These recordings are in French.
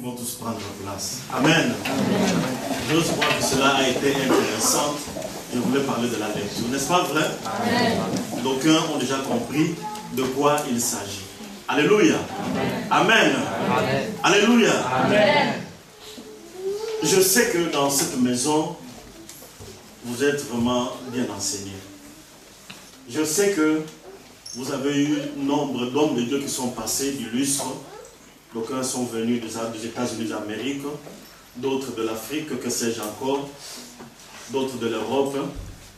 Nous allons tous prendre place. Amen. J'ose croire que cela a été intéressant. Je voulais parler de la lecture. N'est-ce pas vrai? Amen. D'aucuns ont déjà compris de quoi il s'agit. Alléluia. Amen. Amen. Alléluia. Amen. Je sais que dans cette maison, vous êtes vraiment bien enseignés. Je sais que vous avez eu nombre d'hommes de Dieu qui sont passés du lustre. D'aucuns sont venus des États-Unis d'Amérique, d'autres de l'Afrique, que sais-je encore, d'autres de l'Europe,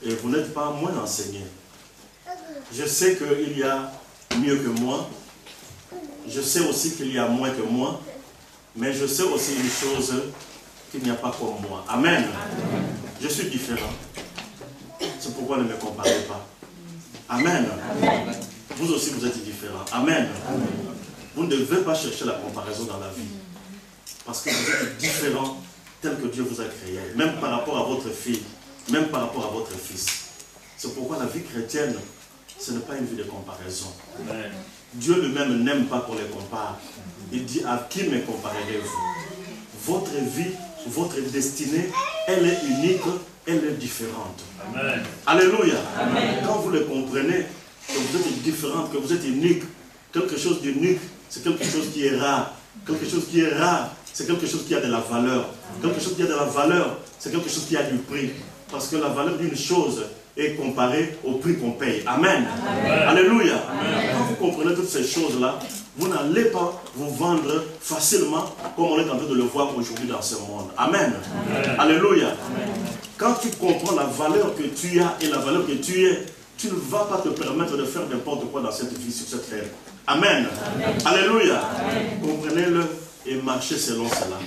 et vous n'êtes pas moins enseignés. Je sais qu'il y a mieux que moi, je sais aussi qu'il y a moins que moi, mais je sais aussi une chose, qu'il n'y a pas comme moi. Amen. Je suis différent. C'est pourquoi ne me comparez pas. Amen. Amen. Vous aussi, vous êtes différents. Amen. Amen. Vous ne devez pas chercher la comparaison dans la vie. Parce que vous êtes différents tel que Dieu vous a créé. Même par rapport à votre fille, même par rapport à votre fils. C'est pourquoi la vie chrétienne, ce n'est pas une vie de comparaison. Amen. Dieu lui-même n'aime pas qu'on les compare. Il dit, à qui me comparerez-vous? Votre vie, votre destinée, elle est unique, elle est différente. Amen. Alléluia. Amen. Quand vous le comprenez, que vous êtes différente, que vous êtes unique, quelque chose d'unique, c'est quelque chose qui est rare. Quelque chose qui est rare, c'est quelque chose qui a de la valeur. Quelque chose qui a de la valeur, c'est quelque chose qui a du prix. Parce que la valeur d'une chose est comparée au prix qu'on paye. Amen. Amen. Alléluia. Amen. Quand vous comprenez toutes ces choses-là, vous n'allez pas vous vendre facilement comme on est en train de le voir aujourd'hui dans ce monde. Amen. Amen. Alléluia. Amen. Quand tu comprends la valeur que tu as et la valeur que tu es, tu ne vas pas te permettre de faire n'importe quoi dans cette vie, sur cette terre. Amen. Amen. Alléluia. Comprenez-le et marchez selon cela.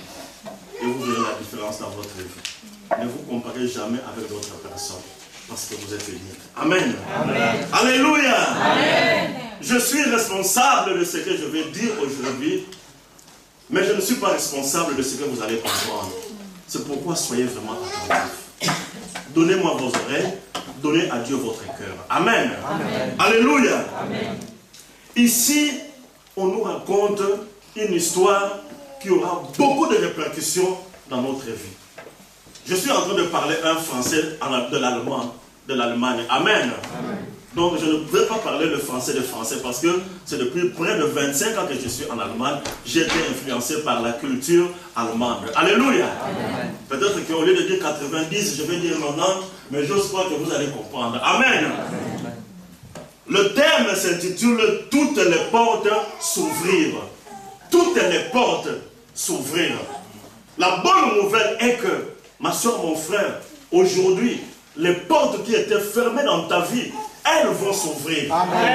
Et vous verrez la différence dans votre vie. Ne vous comparez jamais avec d'autres personnes. Parce que vous êtes unis. Amen. Amen. Alléluia. Amen. Je suis responsable de ce que je vais dire aujourd'hui. Mais je ne suis pas responsable de ce que vous allez comprendre. C'est pourquoi soyez vraiment attentifs. Donnez-moi vos oreilles. Donnez à Dieu votre cœur. Amen. Amen. Alléluia. Amen. Ici, on nous raconte une histoire qui aura beaucoup de répercussions dans notre vie. Je suis en train de parler un français de l'Allemagne. Amen. Amen. Donc je ne peux pas parler le français parce que c'est depuis près de 25 ans que je suis en Allemagne. J'ai été influencé par la culture allemande. Alléluia. Peut-être qu'au lieu de dire 90, je vais dire 90, mais j'ose croire que vous allez comprendre. Amen. Amen. Le thème s'intitule « Toutes les portes s'ouvrir ». Toutes les portes s'ouvrir. La bonne nouvelle est que, ma soeur, mon frère, aujourd'hui, les portes qui étaient fermées dans ta vie, elles vont s'ouvrir.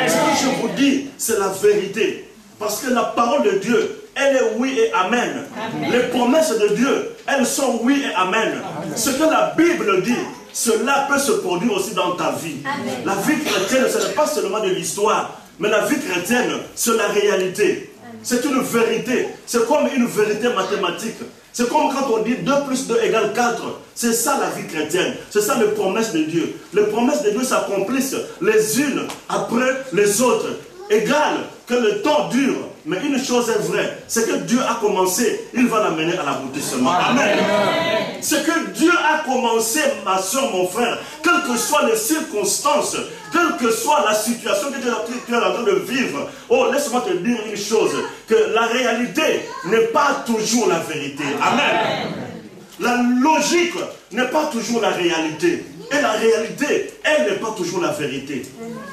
Ce que je vous dis, c'est la vérité. Parce que la parole de Dieu, elle est oui et amen. Amen. Les promesses de Dieu, elles sont oui et amen. Amen. Ce que la Bible dit, cela peut se produire aussi dans ta vie. Amen. La vie chrétienne, ce n'est pas seulement de l'histoire, mais la vie chrétienne, c'est la réalité. C'est une vérité. C'est comme une vérité mathématique. C'est comme quand on dit 2 plus 2 égale 4. C'est ça la vie chrétienne. C'est ça les promesses de Dieu. Les promesses de Dieu s'accomplissent les unes après les autres. Égal que le temps dure. Mais une chose est vraie. C'est que Dieu a commencé. Il va l'amener à l'aboutissement. Amen. Ce que Dieu a commencé, ma soeur, mon frère, quelles que soient les circonstances, quelle que soit la situation que tu es en train de vivre, oh, laisse-moi te dire une chose, que la réalité n'est pas toujours la vérité. Amen. La logique n'est pas toujours la réalité. Et la réalité, elle n'est pas toujours la vérité.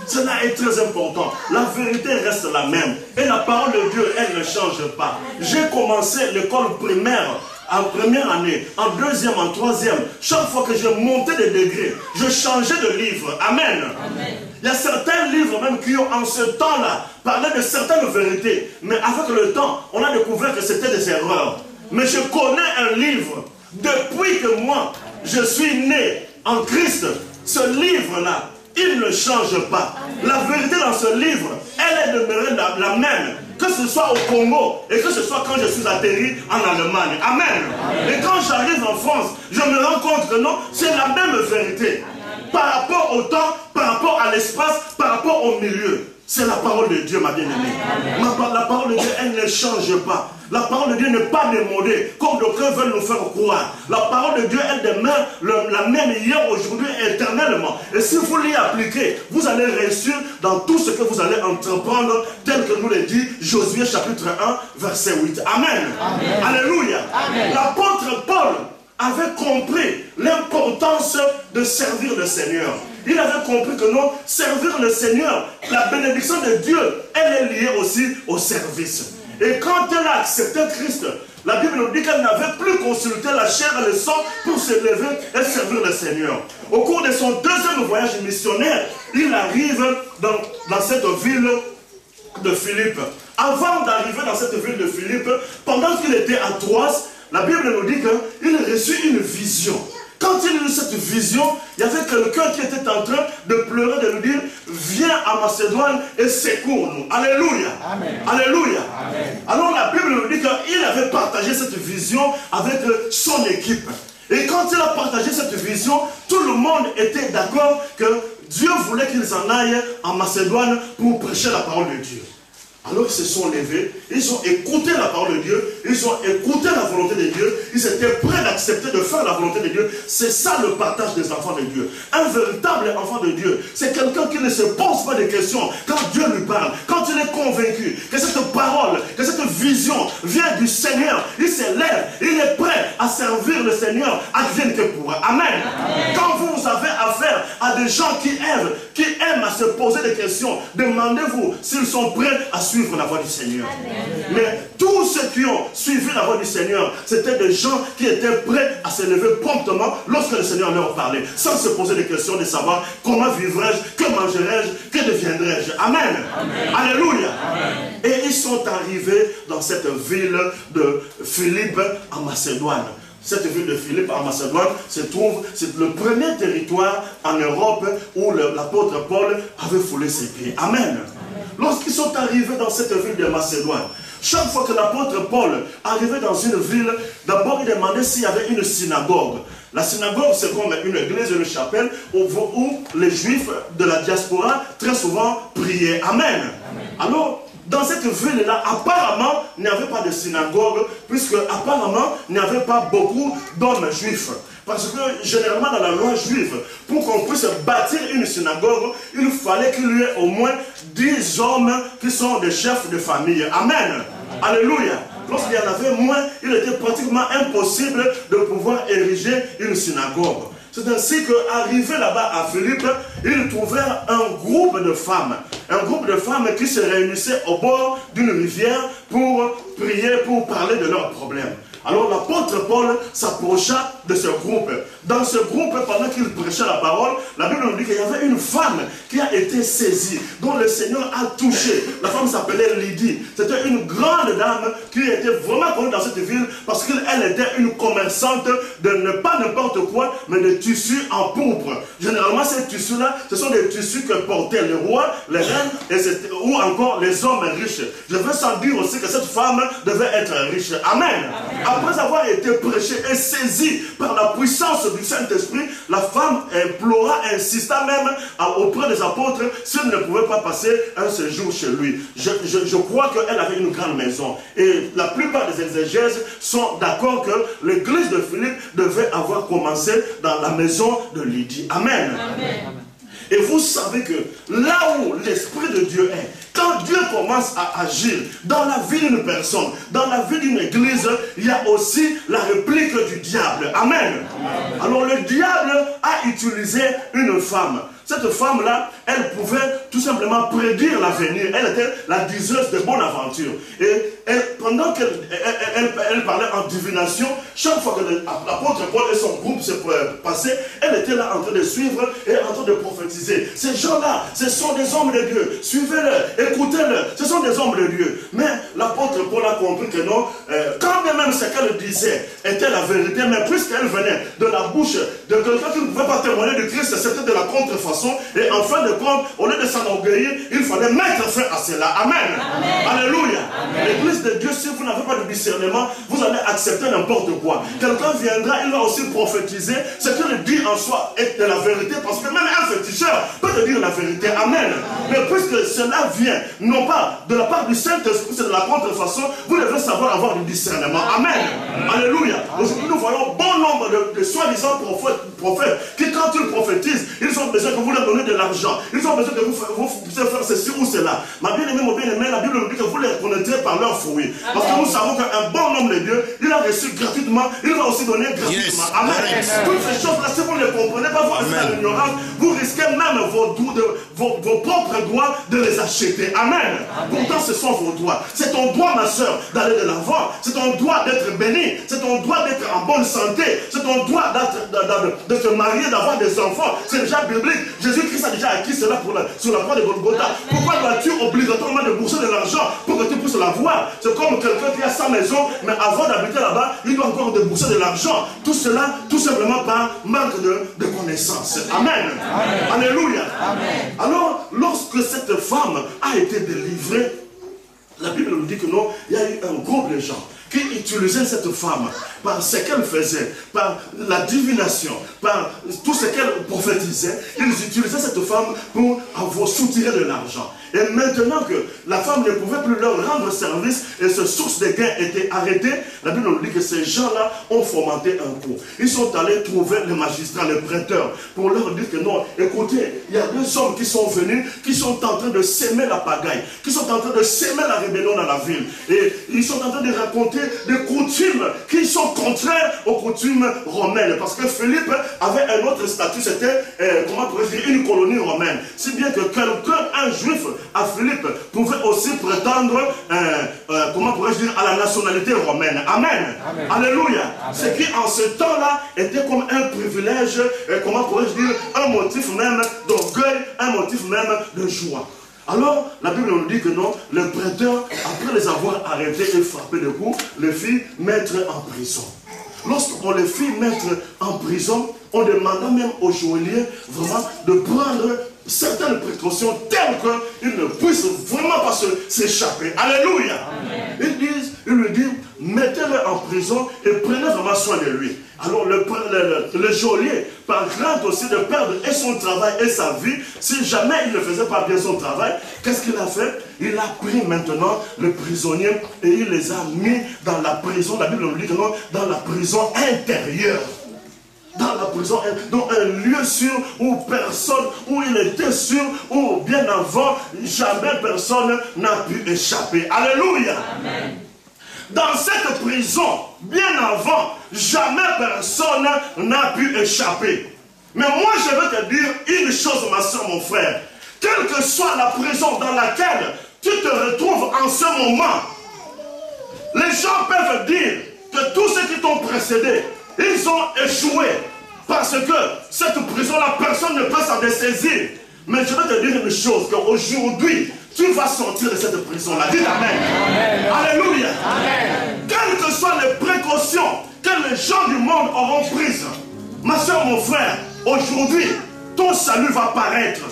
Cela est très important. La vérité reste la même. Et la parole de Dieu, elle ne change pas. J'ai commencé l'école primaire en première année, en deuxième, en troisième. Chaque fois que je montais des degrés, je changeais de livre. Amen. Amen. Il y a certains livres même qui ont en ce temps-là parlé de certaines vérités. Mais avec le temps, on a découvert que c'était des erreurs. Mais je connais un livre. Depuis que moi, je suis né en Christ, ce livre-là, il ne change pas. La vérité dans ce livre, elle est demeurée la même. Que ce soit au Congo et que ce soit quand je suis atterri en Allemagne. Amen. Amen. Et quand j'arrive en France, je me rends compte que non, c'est la même vérité. Par rapport au temps, par rapport à l'espace, par rapport au milieu. C'est la parole de Dieu, ma bien-aimée. La parole de Dieu, elle ne change pas. La parole de Dieu n'est pas démodée, comme d'aucuns veulent nous faire croire. La parole de Dieu, elle demeure la même hier, aujourd'hui, éternellement. Et si vous l'y appliquez, vous allez réussir dans tout ce que vous allez entreprendre, tel que nous le dit Josué chapitre 1, verset 8. Amen. Amen. Alléluia. L'apôtre Paul avait compris l'importance de servir le Seigneur. Il avait compris que non, servir le Seigneur, la bénédiction de Dieu, elle est liée aussi au service. Et quand elle a accepté Christ, la Bible nous dit qu'elle n'avait plus consulté la chair et le sang pour se lever et servir le Seigneur. Au cours de son deuxième voyage missionnaire, il arrive dans cette ville de Philippe. Avant d'arriver dans cette ville de Philippe, pendant qu'il était à Troas, la Bible nous dit qu'il reçut une vision. Quand il eut cette vision, il y avait quelqu'un qui était en train de pleurer, de nous dire, viens à Macédoine et secours-nous. Alléluia. Amen. Alléluia. Amen. Alors la Bible nous dit qu'il avait partagé cette vision avec son équipe. Et quand il a partagé cette vision, tout le monde était d'accord que Dieu voulait qu'ils en aillent en Macédoine pour prêcher la parole de Dieu. Alors ils se sont levés, ils ont écouté la parole de Dieu, ils ont écouté la volonté de Dieu, ils étaient prêts d'accepter de faire la volonté de Dieu. C'est ça le partage des enfants de Dieu. Un véritable enfant de Dieu, c'est quelqu'un qui ne se pose pas de questions quand Dieu lui parle, quand il est convaincu que cette parole, que cette vision vient du Seigneur, il se lève, il est prêt à servir le Seigneur, advienne que pourra. Amen. Amen. Quand vous avez affaire à des gens qui aiment à se poser des questions, demandez-vous s'ils sont prêts à suivre la voie du Seigneur. Amen. Mais tous ceux qui ont suivi la voie du Seigneur, c'était des gens qui étaient prêts à se lever promptement lorsque le Seigneur leur parlait, sans se poser des questions de savoir comment vivrai-je, que mangerai-je, que deviendrai-je. Amen. Amen. Alléluia. Amen. Et ils sont arrivés dans cette ville de Philippe en Macédoine. Cette ville de Philippe en Macédoine c'est le premier territoire en Europe où l'apôtre Paul avait foulé ses pieds. Amen. Lorsqu'ils sont arrivés dans cette ville de Macédoine, chaque fois que l'apôtre Paul arrivait dans une ville, d'abord il demandait s'il y avait une synagogue. La synagogue, c'est comme une église, une chapelle, où les juifs de la diaspora très souvent priaient. Amen. Alors, dans cette ville-là, apparemment, il n'y avait pas de synagogue, puisque apparemment, il n'y avait pas beaucoup d'hommes juifs. Parce que généralement dans la loi juive, pour qu'on puisse bâtir une synagogue, il fallait qu'il y ait au moins 10 hommes qui sont des chefs de famille. Amen. Amen. Alléluia. Lorsqu'il y en avait moins, il était pratiquement impossible de pouvoir ériger une synagogue. C'est ainsi qu'arrivé là-bas à Philippe, ils trouvèrent un groupe de femmes. Un groupe de femmes qui se réunissaient au bord d'une rivière pour prier, pour parler de leurs problèmes. Alors l'apôtre Paul s'approcha de ce groupe. Dans ce groupe, pendant qu'il prêchait la parole, la Bible nous dit qu'il y avait une femme qui a été saisie, dont le Seigneur a touché. La femme s'appelait Lydie. C'était une grande dame qui était vraiment connue dans cette ville parce qu'elle était une commerçante de ne pas n'importe quoi, mais de tissus en pourpre. Généralement, ces tissus-là, ce sont des tissus que portaient les rois, les reines, ou encore les hommes riches. Je veux sans dire aussi que cette femme devait être riche. Amen. Amen. Après avoir été prêchée et saisie par la puissance du Saint-Esprit, la femme implora, insista même auprès des apôtres s'ils ne pouvaient pas passer un séjour chez lui. Je crois qu'elle avait une grande maison. Et la plupart des exégèses sont d'accord que l'église de Philippe devait avoir commencé dans la maison de Lydie. Amen. Amen. Et vous savez que là où l'Esprit de Dieu est, quand Dieu commence à agir dans la vie d'une personne, dans la vie d'une église, il y a aussi la réplique du diable. Amen. Amen. Alors le diable a utilisé une femme. Cette femme-là, elle pouvait tout simplement prédire l'avenir. Elle était la diseuse de bonne aventure. Et pendant qu'elle parlait en divination, chaque fois que l'apôtre Paul et son groupe se passaient, elle était là en train de suivre et en train de prophétiser. Ces gens-là, ce sont des hommes de Dieu. Suivez-le, écoutez-le. Ce sont des hommes de Dieu. Mais l'apôtre Paul a compris que non, quand même ce qu'elle disait était la vérité, mais puisqu'elle venait de la bouche de quelqu'un qui ne pouvait pas témoigner de Christ, c'était de la contrefaçon. Et en fin de compte, au lieu de s'enorgueillir, il fallait mettre fin à cela. Amen. Alléluia. L'église de Dieu, si vous n'avez pas de discernement, vous allez accepter n'importe quoi. Quelqu'un viendra, il va aussi prophétiser. Ce qu'il dit en soi est de la vérité, parce que même un féticheur peut te dire la vérité. Amen. Mais puisque cela vient, non pas de la part du Saint-Esprit, c'est de la contrefaçon, vous devez savoir avoir du discernement. Amen. Alléluia. Aujourd'hui, nous voyons bon nombre de soi-disant prophètes qui, quand ils prophétisent, ils ont besoin que vous leur donnez de l'argent. Ils ont besoin que vous puissiez faire ceci ou cela. Ma bien-aimée, mon bien-aimé, la Bible nous dit que vous les reconnaîtrez par leurs fruits. Parce que nous savons qu'un bon homme de Dieu, il a reçu gratuitement, il va aussi donner gratuitement. Amen. Toutes ces choses-là, si vous ne les comprenez pas, vous restez dans l'ignorance, vous risquez même vos propres droits de les acheter. Amen. Pourtant, ce sont vos droits. C'est ton droit, ma soeur, d'aller de l'avant. C'est ton droit d'être béni. C'est ton droit d'être en bonne santé. C'est ton droit de te marier, d'avoir des enfants. C'est déjà biblique. Jésus-Christ a déjà acquis cela sur la croix de Golgotha. Pourquoi dois-tu obligatoirement débourser de l'argent pour que tu puisses l'avoir? C'est comme quelqu'un qui a sa maison, mais avant d'habiter là-bas, il doit encore débourser de l'argent. Tout cela, tout simplement par manque de connaissance. Amen. Alléluia. Amen. Alors, lorsque cette femme a été délivrée, la Bible nous dit que non, il y a eu un groupe de gens qui utilisaient cette femme par ce qu'elle faisait, par la divination, par tout ce qu'elle prophétisait. Ils utilisaient cette femme pour avoir soutirer de l'argent. Et maintenant que la femme ne pouvait plus leur rendre service et ce source de gain était arrêté, la Bible nous dit que ces gens-là ont fomenté un coup. Ils sont allés trouver les magistrats, les prêteurs, pour leur dire que non, écoutez, il y a deux hommes qui sont venus, qui sont en train de s'aimer la pagaille, qui sont en train de s'aimer la rébellion dans la ville. Et ils sont en train de raconter des coutumes qui sont contraires aux coutumes romaines. Parce que Philippe avait un autre statut, c'était, comment pourrais-je dire, une colonie romaine. Si bien que quelqu'un, un juif, à Philippe, pouvait aussi prétendre, comment pourrais-je dire, à la nationalité romaine. Amen. Amen. Alléluia. Ce qui en ce temps-là était comme un privilège, comment pourrais-je dire, un motif même d'orgueil, un motif même de joie. Alors, la Bible nous dit que non, le prêteur, après les avoir arrêtés et frappés de coups, les fit mettre en prison. Lorsqu'on les fit mettre en prison, on demanda même au joaillier vraiment de prendre certaines précautions telles qu'ils ne puissent vraiment pas s'échapper. Alléluia. Ils lui disent, mettez-le en prison et prenez vraiment soin de lui. Alors le geôlier, par crainte aussi de perdre et son travail et sa vie, si jamais il ne faisait pas bien son travail, qu'est-ce qu'il a fait? Il a pris maintenant le prisonnier et il les a mis dans la prison, la Bible nous dit que non, dans la prison intérieure. Dans la prison, dans un lieu sûr où personne, où il était sûr, où bien avant, jamais personne n'a pu échapper. Alléluia. Amen. Dans cette prison, bien avant, jamais personne n'a pu échapper. Mais moi, je veux te dire une chose, ma soeur, mon frère. Quelle que soit la prison dans laquelle tu te retrouves en ce moment, les gens peuvent dire que tous ceux qui t'ont précédé, ils ont échoué. Parce que cette prison-là, personne ne peut s'en dessaisir. Mais je vais te dire une chose, qu'aujourd'hui, tu vas sortir de cette prison-là. Dis Amen. Amen. Alléluia. Amen. Quelles que soient les précautions que les gens du monde auront prises, ma soeur, mon frère, aujourd'hui, ton salut va paraître.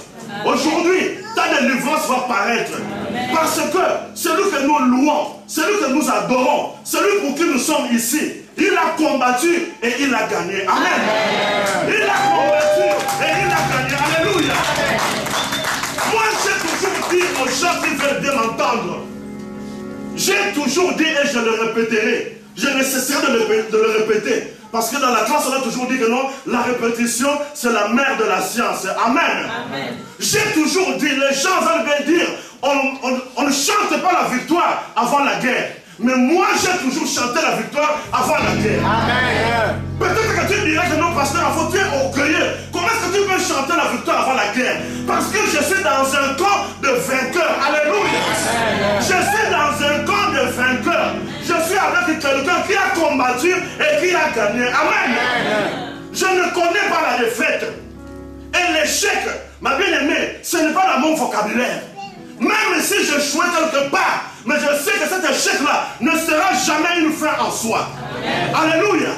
Aujourd'hui, ta délivrance va paraître. Amen. Parce que celui que nous louons, celui que nous adorons, celui pour qui nous sommes ici, il a combattu et il a gagné. Amen. Amen. Il a combattu et il a gagné. Alléluia. Amen. Moi, j'ai toujours dit aux gens qui veulent bien m'entendre, j'ai toujours dit et je le répéterai, je ne cesserai de le répéter. Parce que dans la classe, on a toujours dit que non, la répétition, c'est la mère de la science. Amen. Amen. J'ai toujours dit, les gens veulent bien dire, on ne chante pas la victoire avant la guerre. Mais moi, j'ai toujours chanté la victoire avant la guerre. Amen. Peut-être que tu dirais que non, pasteur, tu es orgueilleux. Comment est-ce que tu peux chanter la victoire avant la guerre? Parce que je suis dans un camp de vainqueurs. Alléluia. Amen. Je suis dans un camp de vainqueurs. Je suis avec quelqu'un qui a combattu et qui a gagné. Amen. Amen. Je ne connais pas la défaite. Et l'échec, ma bien-aimée, ce n'est pas dans mon vocabulaire. Même si je jouais quelque part, Mais je sais que cet échec-là ne sera jamais une fin en soi. Amen. Alléluia.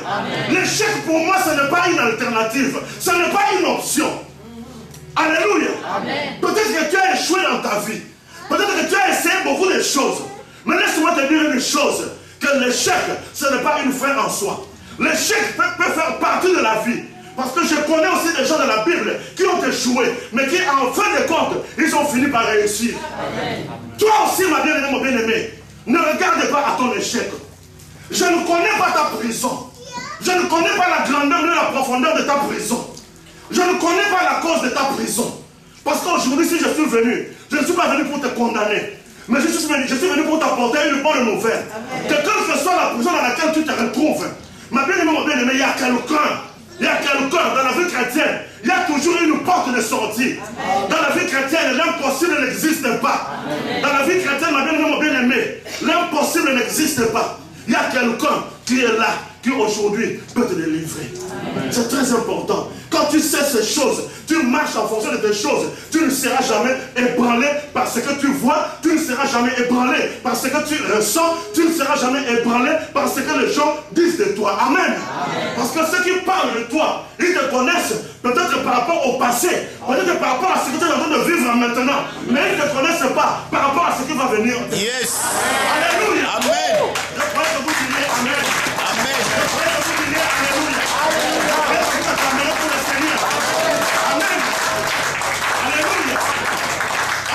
L'échec pour moi, ce n'est pas une alternative. Ce n'est pas une option. Alléluia. Peut-être que tu as échoué dans ta vie. Peut-être que tu as essayé beaucoup de choses. Mais laisse-moi te dire une chose. Que l'échec, ce n'est pas une fin en soi. L'échec peut faire partie de la vie. Parce que je connais aussi des gens de la Bible qui ont échoué, mais qui en fin de compte, ils ont fini par réussir. Amen. Toi aussi, ma bien-aimée, mon bien-aimé, ne regarde pas à ton échec. Je ne connais pas ta prison. Je ne connais pas la grandeur ni la profondeur de ta prison. Je ne connais pas la cause de ta prison. Parce qu'aujourd'hui, si je suis venu, je ne suis pas venu pour te condamner. Mais je suis venu pour t'apporter une bonne nouvelle. Amen. Que quelle que soit la prison dans laquelle tu te retrouves, ma bien-aimée, mon bien-aimé, il y a quelqu'un. Il y a quelqu'un dans la vie chrétienne, il y a toujours une porte de sortie. Amen. Dans la vie chrétienne, l'impossible n'existe pas. Amen. Dans la vie chrétienne, ma bien-aimée, mon bien-aimé, l'impossible n'existe pas. Il y a quelqu'un qui est là, qui aujourd'hui peut te délivrer. C'est très important. Quand tu sais ces choses, tu marches en fonction de tes choses, tu ne seras jamais ébranlé par ce que tu vois, tu ne seras jamais ébranlé par ce que tu ressens, tu ne seras jamais ébranlé par ce que les gens disent de toi. Amen. Amen. Parce que ceux qui parlent de toi, ils te connaissent peut-être par rapport au passé, peut-être par rapport à ce que tu es en train de vivre maintenant, mais ils ne te connaissent pas par rapport à ce qui va venir. Yes. Alléluia. Amen. Je crois que vous disiez Amen. Amen. Je crois que vous disiez Alléluia. Alléluia. Pour le Seigneur. Amen. Alléluia.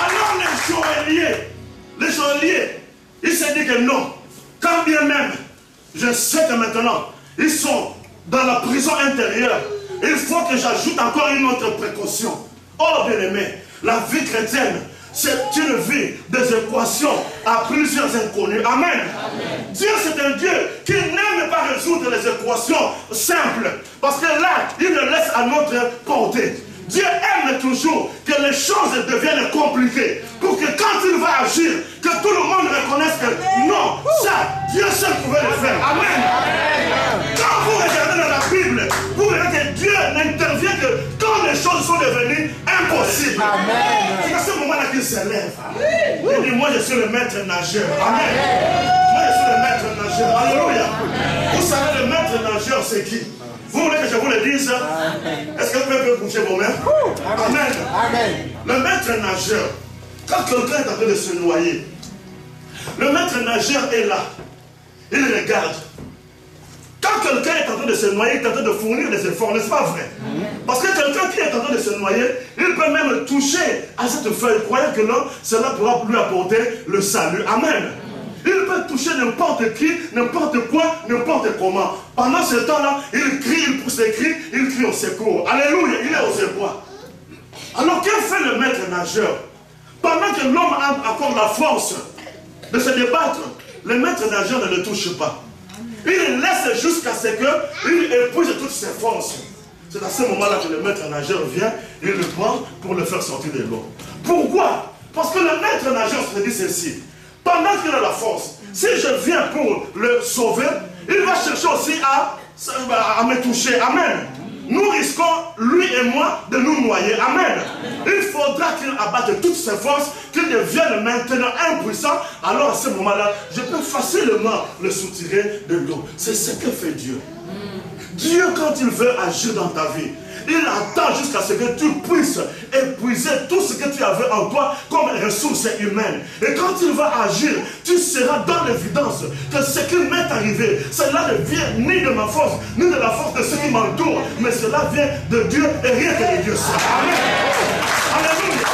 Alors les joailliers, ils se disent que non, quand bien même, je sais que maintenant, ils sont dans la prison intérieure, il faut que j'ajoute encore une autre précaution. Oh bien-aimé, la vie chrétienne, c'est une vie des équations à plusieurs inconnus. Amen. Amen. Dieu, c'est un Dieu qui n'aime pas résoudre les équations simples. Parce que là, il le laisse à notre portée. Dieu aime toujours que les choses deviennent compliquées. Pour que quand il va agir, que tout le monde reconnaisse que non, ça, Dieu seul pouvait le faire. Amen. Amen. Quand vous regardez dans la Bible, vous verrez que Dieu n'intervient que quand les choses sont devenues impossibles. C'est à ce moment-là qu'il s'élève. Il dit, moi je suis le maître nageur. Amen. Moi je suis le maître nageur. Alléluia. Vous savez, le maître nageur, c'est qui? Vous voulez que je vous le dise? Est-ce que vous pouvez bouger vos mains? Amen. Amen. Le maître nageur, quand quelqu'un est en train de se noyer, le maître nageur est là. Il regarde. Quand quelqu'un est en train de se noyer, il est en train de fournir des efforts, n'est-ce pas vrai? Parce que quelqu'un qui est en train de se noyer, il peut même toucher à cette feuille, croyant que non, cela pourra lui apporter le salut. Amen. Il peut toucher n'importe qui, n'importe quoi, n'importe comment. Pendant ce temps-là, il crie, il pousse des cris, il crie au secours. Alléluia, il est au secours. Alors, qu'est-ce que fait le maître nageur? Pendant que l'homme a encore la force de se débattre, le maître nageur ne le touche pas. Il le laisse jusqu'à ce qu'il épuise toutes ses forces. C'est à ce moment-là que le maître nageur vient, il le prend pour le faire sortir de l'eau. Pourquoi? Parce que le maître nageur se dit ceci. Pendant qu'il a la force, si je viens pour le sauver, il va chercher aussi à me toucher. Amen. Nous risquons, lui et moi, de nous noyer. Amen. Il faudra qu'il abatte toutes ses forces, qu'il devienne maintenant impuissant. Alors à ce moment-là, je peux facilement le soutirer de l'eau. C'est ce que fait Dieu. Dieu, quand il veut agir dans ta vie, il attend jusqu'à ce que tu puisses épuiser tout ce que tu avais en toi comme ressources humaines. Et quand il va agir, tu seras dans l'évidence que ce qui m'est arrivé, cela ne vient ni de ma force, ni de la force de ceux qui m'entourent, mais cela vient de Dieu et rien que de Dieu seul. Amen. Alléluia.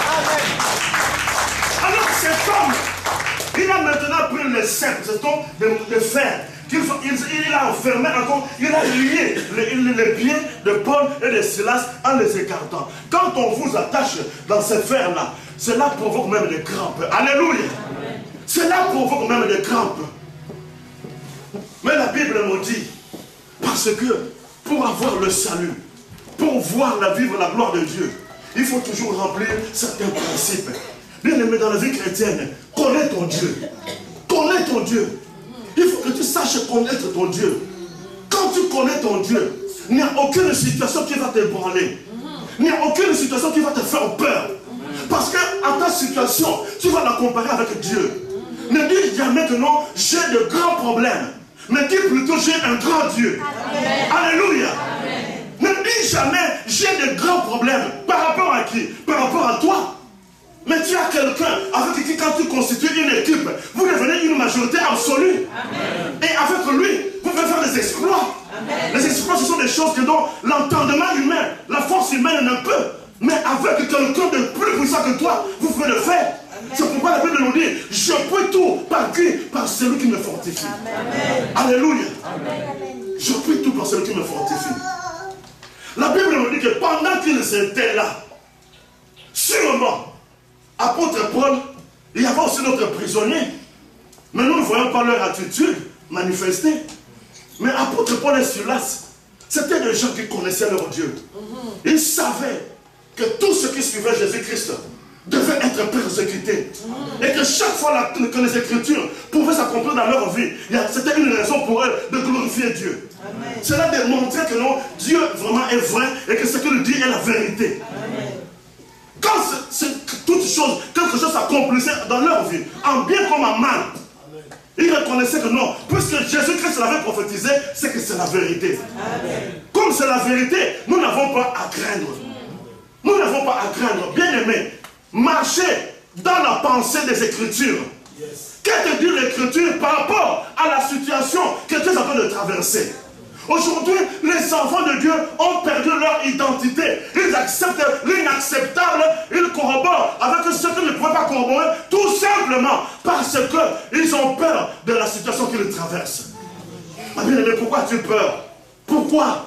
Alors cet homme, il a maintenant pris le cercle, cet homme de fer. Il a enfermé encore, il a lié les pieds de Paul et de Silas en les écartant. Quand on vous attache dans ces fers-là, cela provoque même des crampes. Alléluia. Cela provoque même des crampes. Mais la Bible nous dit, parce que pour avoir le salut, pour voir vivre la gloire de Dieu, il faut toujours remplir certains principes. Bien aimé, dans la vie chrétienne, connais ton Dieu. Connais ton Dieu. Il faut que tu saches connaître ton Dieu. Quand tu connais ton Dieu, il n'y a aucune situation qui va t'ébranler. Il n'y a aucune situation qui va te faire peur. Parce que à ta situation, tu vas la comparer avec Dieu. Ne dis jamais que non, j'ai de grands problèmes. Mais dis plutôt, j'ai un grand Dieu. Amen. Alléluia. Amen. Ne dis jamais, j'ai de grands problèmes. Par rapport à qui? Par rapport à toi. Mais tu as quelqu'un avec qui, quand tu constitues une équipe, vous devenez une majorité absolue. Amen. Et avec lui, vous pouvez faire des exploits. Amen. Les exploits, ce sont des choses que dont l'entendement humain, la force humaine ne peut. Mais avec quelqu'un de plus puissant que toi, vous pouvez le faire. C'est pourquoi la Bible nous dit, je peux tout par qui? Par celui qui me fortifie. Amen. Alléluia. Amen. Je peux tout par celui qui me fortifie. La Bible nous dit que pendant qu'ils étaient là, sûrement, apôtre Paul, il y avait aussi d'autres prisonniers. Mais nous ne voyons pas leur attitude manifestée. Mais apôtre Paul et Silas, c'était des gens qui connaissaient leur Dieu. Ils savaient que tout ce qui suivait Jésus-Christ devait être persécuté. Et que chaque fois que les Écritures pouvaient s'accomplir dans leur vie, c'était une raison pour eux de glorifier Dieu. Amen. Cela démontrait que non, Dieu vraiment est vrai et que ce qu'il dit est la vérité. Amen. Quand toute chose, quelque chose s'accomplissait dans leur vie, en bien comme en mal, ils reconnaissaient que non, puisque Jésus-Christ l'avait prophétisé, c'est que c'est la vérité. Amen. Comme c'est la vérité, nous n'avons pas à craindre. Nous n'avons pas à craindre. Bien aimé, marchez dans la pensée des Écritures. Yes. Qu'est-ce que dit l'Écriture par rapport à la situation que tu es en train de traverser? Aujourd'hui, les enfants de Dieu ont perdu leur identité. Ils acceptent l'inacceptable, ils corroborent avec ce qu'ils ne pouvaient pas corroborer, tout simplement parce qu'ils ont peur de la situation qu'ils traversent. Ma bien-aimée, pourquoi tu as peur? Pourquoi?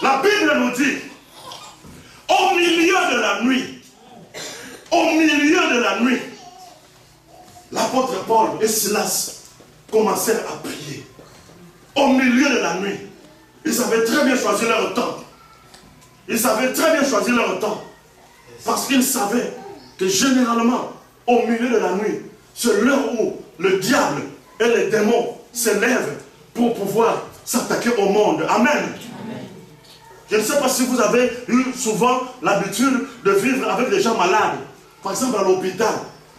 La Bible nous dit, au milieu de la nuit, l'apôtre Paul et Silas commencèrent à prier. Au milieu de la nuit, ils avaient très bien choisi leur temps. Ils avaient très bien choisi leur temps. Parce qu'ils savaient que généralement, au milieu de la nuit, c'est l'heure où le diable et les démons se lèvent pour pouvoir s'attaquer au monde. Amen. Je ne sais pas si vous avez eu souvent l'habitude de vivre avec des gens malades. Par exemple, à l'hôpital,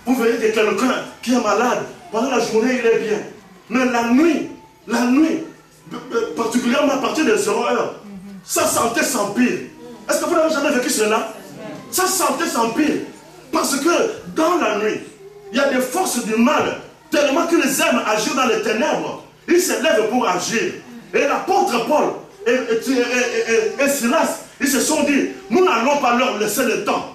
vous voyez que quelqu'un qui est malade, pendant la journée, il est bien. Mais la nuit, particulièrement à partir de 0 heure, sa santé s'empire. Est-ce que vous n'avez jamais vécu cela? Sa santé s'empire. Parce que dans la nuit, il y a des forces du mal, tellement qu'ils aiment agir dans les ténèbres. Ils se lèvent pour agir. Et l'apôtre Paul et Silas, ils se sont dit, nous n'allons pas leur laisser le temps.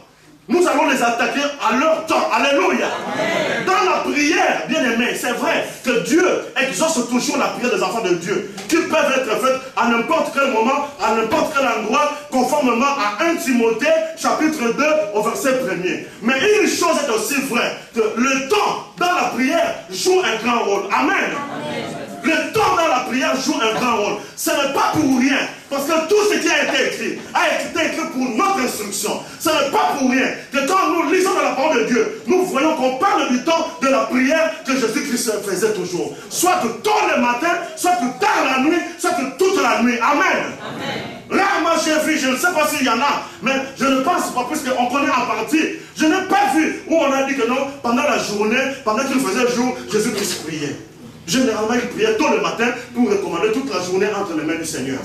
Nous allons les attaquer à leur temps. Alléluia. Amen. Dans la prière, bien aimé, c'est vrai que Dieu exauce toujours la prière des enfants de Dieu, qui peuvent être faites à n'importe quel moment, à n'importe quel endroit, conformément à 1 Timothée, chapitre 2, au verset 1er. Mais une chose est aussi vraie, que le temps dans la prière joue un grand rôle. Amen. Amen. Le temps dans la prière joue un grand rôle. Ce n'est pas pour rien. Parce que tout ce qui a été écrit pour notre instruction. Ce n'est pas pour rien que quand nous lisons dans la parole de Dieu, nous voyons qu'on parle du temps de la prière que Jésus-Christ faisait toujours. Soit tôt le matin, soit tard la nuit, soit toute la nuit. Amen. Amen. Rarement j'ai vu, je ne sais pas s'il y en a, mais je ne pense pas, puisqu'on connaît en partie. Je n'ai pas vu où on a dit que non, pendant la journée, pendant qu'il faisait jour, Jésus-Christ priait. Généralement, il priait tôt le matin pour recommander toute la journée entre les mains du Seigneur.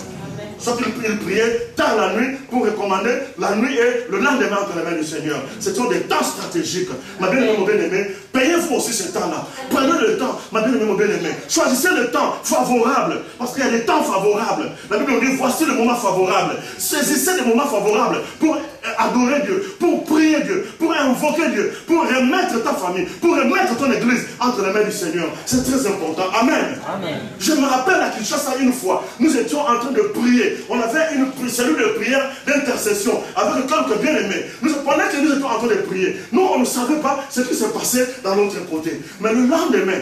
Soit il priait tard la nuit pour recommander la nuit et le lendemain entre les mains du Seigneur. Ce sont des temps stratégiques. Ma bien-aimée, mon bien-aimé, payez-vous aussi ce temps-là. Prenez le temps, ma bien-aimée, mon bien-aimé. Choisissez le temps favorable, parce qu'il y a des temps favorables. La Bible nous dit, voici le moment favorable. Saisissez les moments favorables pour adorer Dieu, pour prier Dieu, pour invoquer Dieu, pour remettre ta famille, pour remettre ton église entre les mains du Seigneur. C'est très important. Amen. Amen. Je me rappelle à Kinshasa une fois, nous étions en train de prier. On avait une cellule de prière d'intercession avec quelques bien-aimés. Pendant que nous étions en train de prier, nous on ne savait pas ce qui se passait dans l'autre côté. Mais le lendemain,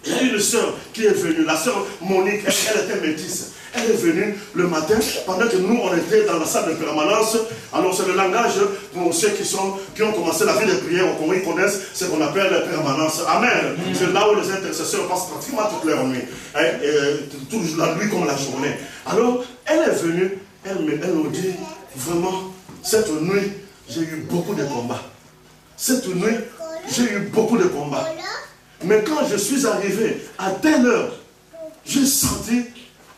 il y a une sœur qui est venue, la sœur Monique, elle était métisse. Elle est venue le matin, pendant que nous, on était dans la salle de permanence. Alors, c'est le langage pour ceux qui ont commencé la vie de prière, ou ils connaissent ce qu'on appelle la permanence. Amen. C'est là où les intercesseurs passent pratiquement toute leur nuit. Toute la nuit comme la journée. Alors, elle est venue, elle nous dit, vraiment, cette nuit, j'ai eu beaucoup de combats. Cette nuit, j'ai eu beaucoup de combats. Mais quand je suis arrivé à telle heure, j'ai senti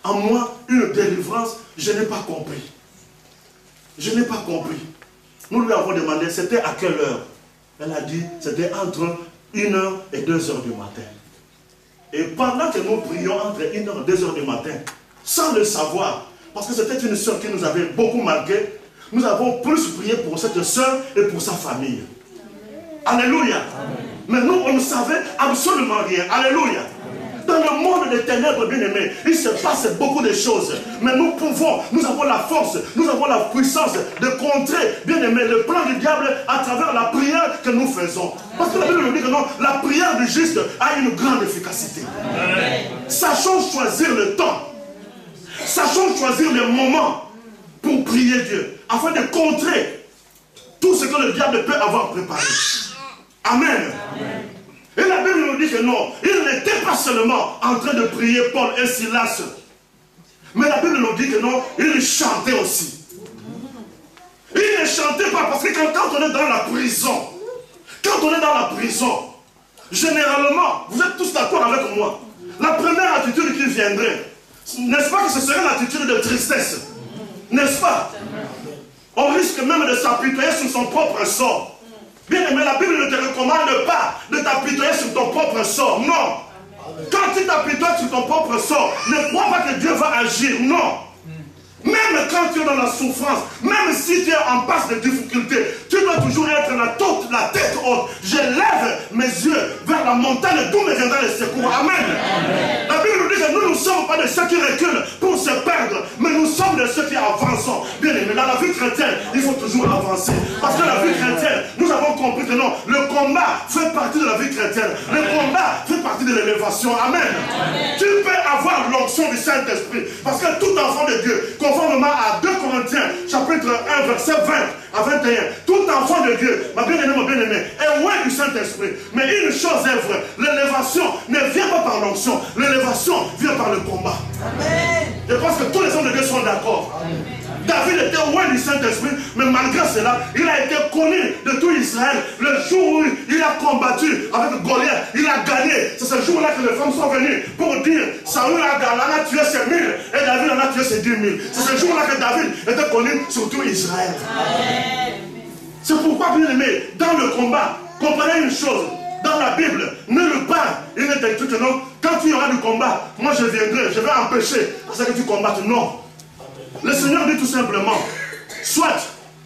en moi une délivrance. Je n'ai pas compris. Je n'ai pas compris. Nous lui avons demandé, c'était à quelle heure? Elle a dit, c'était entre 1h et 2h du matin. Et pendant que nous prions entre 1h et 2h du matin, sans le savoir, parce que c'était une soeur qui nous avait beaucoup marqué, nous avons plus prié pour cette soeur et pour sa famille. Alléluia. Amen. Mais nous, on ne savait absolument rien. Alléluia. Dans le monde des ténèbres, bien aimés, il se passe beaucoup de choses. Mais nous avons la force, nous avons la puissance de contrer, bien aimé, le plan du diable à travers la prière que nous faisons. Parce que la Bible nous dit que non, la prière du juste a une grande efficacité. Amen. Sachons choisir le temps. Sachons choisir le moment pour prier Dieu, afin de contrer tout ce que le diable peut avoir préparé. Amen. Amen. Et la Bible nous dit que non, il n'était pas seulement en train de prier Paul et Silas, mais la Bible nous dit que non, il chantait aussi. Il ne chantait pas parce que quand on est dans la prison, généralement, vous êtes tous d'accord avec moi, la première attitude qui viendrait, n'est-ce pas que ce serait l'attitude de tristesse? N'est-ce pas? On risque même de s'apitoyer sur son propre sort. Bien aimé, la Bible ne te recommande pas de t'apitoyer sur ton propre sort. Non. Quand tu t'apitoies sur ton propre sort, ne crois pas que Dieu va agir. Non. Même quand tu es dans la souffrance, même si tu es en passe de difficulté, tu dois toujours être la tête haute. Je lève mes yeux vers la montagne d'où me viendra le secours. Amen. Amen. La Bible nous dit que nous ne sommes pas de ceux qui reculent pour se perdre, mais nous sommes de ceux qui avancent. Bien aimé, dans la vie chrétienne, il faut toujours avancer. Parce que la vie chrétienne, nous avons compris que non, le combat fait partie de la vie chrétienne. Le combat fait partie de l'élévation. Amen. Amen. Tu peux avoir l'onction du Saint-Esprit. Parce que tout enfant de Dieu, conformément à 2 Corinthiens, chapitre 1, verset 20 à 21, tout enfant de Dieu, ma bien-aimée, est loin du Saint-Esprit. Mais une chose est vraie, l'élévation ne vient pas par l'onction, l'élévation vient par le combat. Amen. Je pense que tous les hommes de Dieu sont d'accord. David était loin du Saint-Esprit, mais malgré cela, il a été connu de tout Israël. Le jour où il a combattu avec Goliath, il a gagné. C'est ce jour-là que les femmes sont venues pour dire, Saül a tué ses 1000 et David en a tué ses 10 000. C'est ce jour-là que David était connu sur tout Israël. C'est pourquoi, bien aimé, dans le combat, comprenez une chose. Dans la Bible, nulle part, il n'est écrit que non, quand tu auras du combat, moi je viendrai, je vais empêcher parce que tu combattes. Non. Le Seigneur dit tout simplement, soit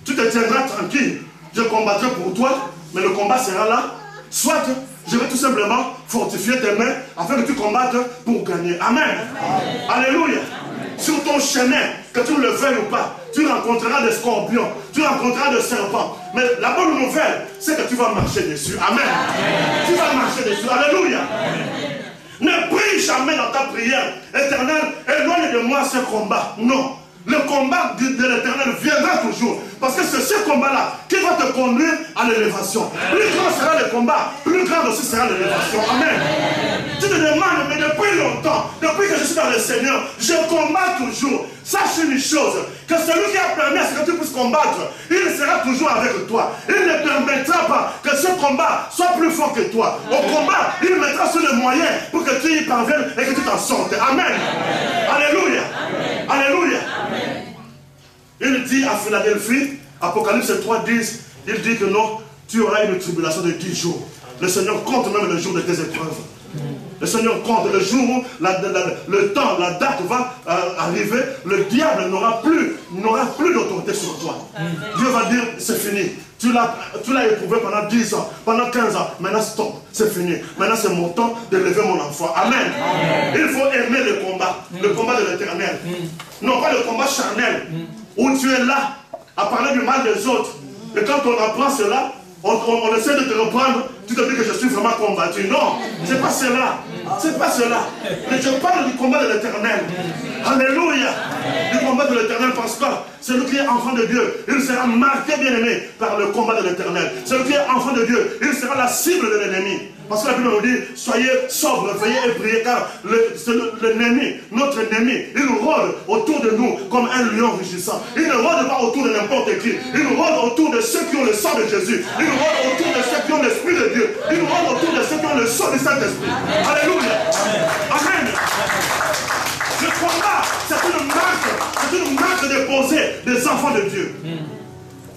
tu te tiendras tranquille, je combattrai pour toi, mais le combat sera là, soit je vais tout simplement fortifier tes mains afin que tu combattes pour gagner. Amen. Amen. Alléluia. Amen. Sur ton chemin, que tu le veuilles ou pas, tu rencontreras des scorpions, tu rencontreras des serpents. Mais la bonne nouvelle, c'est que tu vas marcher dessus. Amen. Amen. Tu vas marcher dessus. Alléluia. Amen. Ne prie jamais dans ta prière, Éternel, éloigne de moi ce combat. Non. Le combat de l'Éternel viendra toujours. Parce que c'est ce combat-là qui va te conduire à l'élévation. Plus grand sera le combat, plus grand aussi sera l'élévation. Amen. Tu te demandes, mais depuis longtemps, depuis que je suis dans le Seigneur, je combats toujours. Sache une chose, que celui qui a permis à ce que tu puisses combattre, il sera toujours avec toi. Il ne permettra pas que ce combat soit plus fort que toi. Au combat, il mettra sur le moyen pour que tu y parviennes et que tu t'en sortes. Amen. Alléluia. Alléluia. Il dit à Philadelphie, Apocalypse 3:10, il dit que non, tu auras une tribulation de 10 jours. Le Seigneur compte même le jour de tes épreuves. Le Seigneur compte le jour où le temps, la date va arriver, le diable n'aura plus d'autorité sur toi. Dieu va dire, c'est fini. Tu l'as éprouvé pendant 10 ans, pendant 15 ans. Maintenant, stop, c'est fini. Maintenant, c'est mon temps de lever mon enfant. Amen. Amen. Il faut aimer le combat de l'Éternel. Non pas le combat charnel, où tu es là à parler du mal des autres. Et quand on apprend cela, on essaie de te reprendre, tu te dis que je suis vraiment combattu. Non, c'est pas cela. C'est pas cela. Mais je parle du combat de l'Éternel. Alléluia. Du combat de l'Éternel, parce que celui qui est enfant de Dieu, il sera marqué, bien aimé, par le combat de l'Éternel. Celui qui est enfant de Dieu, il sera la cible de l'ennemi. Parce que la Bible nous dit, soyez sobres, veillez et priez, car l'ennemi, notre ennemi, il rôde autour de nous comme un lion rugissant. Il ne rôde pas autour de n'importe qui. Il rôde autour de ceux qui ont le sang de Jésus. Il rôde autour de ceux qui ont l'Esprit de Dieu. Il rôde autour de ceux qui ont le sang du Saint-Esprit. Alléluia. Amen. Le combat, c'est une marque déposée des enfants de Dieu.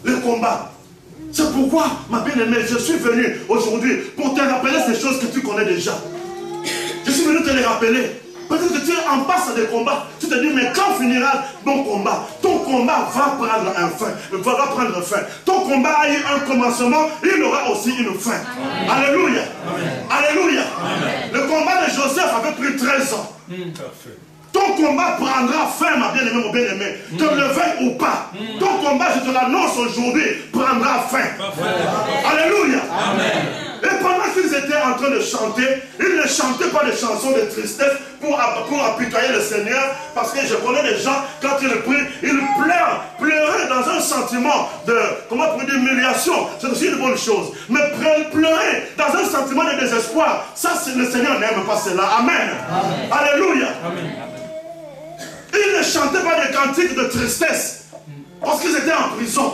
Le combat. C'est pourquoi, ma bien-aimée, je suis venu aujourd'hui pour te rappeler ces choses que tu connais déjà. Je suis venu te les rappeler. Peut-être que tu es en passe à des combats. Tu te dis, mais quand finira ton combat? Ton combat va prendre fin. Ton combat a eu un commencement, il aura aussi une fin. Amen. Alléluia. Amen. Alléluia. Amen. Le combat de Joseph avait pris 13 ans. Ton combat prendra fin, ma bien-aimée, mon bien-aimé. Que le veuille ou pas. Ton combat, je te l'annonce aujourd'hui, prendra fin. Alléluia. Amen. Et pendant qu'ils étaient en train de chanter, ils ne chantaient pas des chansons de tristesse pour apitoyer le Seigneur. Parce que je connais des gens, quand ils prient, ils pleuraient dans un sentiment de, comment on peut dire, d'humiliation. C'est aussi une bonne chose. Mais pleurer dans un sentiment de désespoir, ça, le Seigneur n'aime pas cela. Amen. Amen. Alléluia. Amen. Ils ne chantaient pas des cantiques de tristesse parce qu'ils étaient en prison.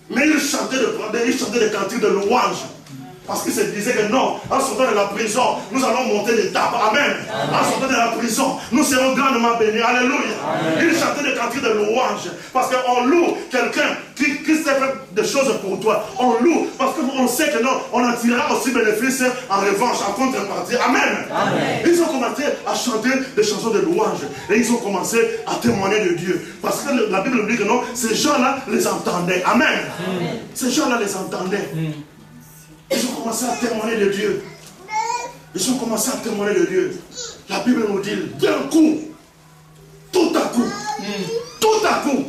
Mais ils chantaient des cantiques de louange. Parce qu'ils se disaient que non, en sortant de la prison, nous allons monter d'étape. Amen. En sortant de la prison, nous serons grandement bénis. Alléluia. Amen. Ils chantaient des cantiques de louange. Parce qu'on loue quelqu'un qui sait faire des choses pour toi. On loue parce qu'on sait que non, on en tirera aussi bénéfice en revanche, en contrepartie. Amen. Amen. Ils ont commencé à chanter des chansons de louange. Et ils ont commencé à témoigner de Dieu. Parce que la Bible nous dit que non, ces gens-là les entendaient. Amen. Amen. Ces gens-là les entendaient. Ils ont commencé à témoigner de Dieu. Ils ont commencé à témoigner de Dieu. La Bible nous dit, d'un coup, tout à coup,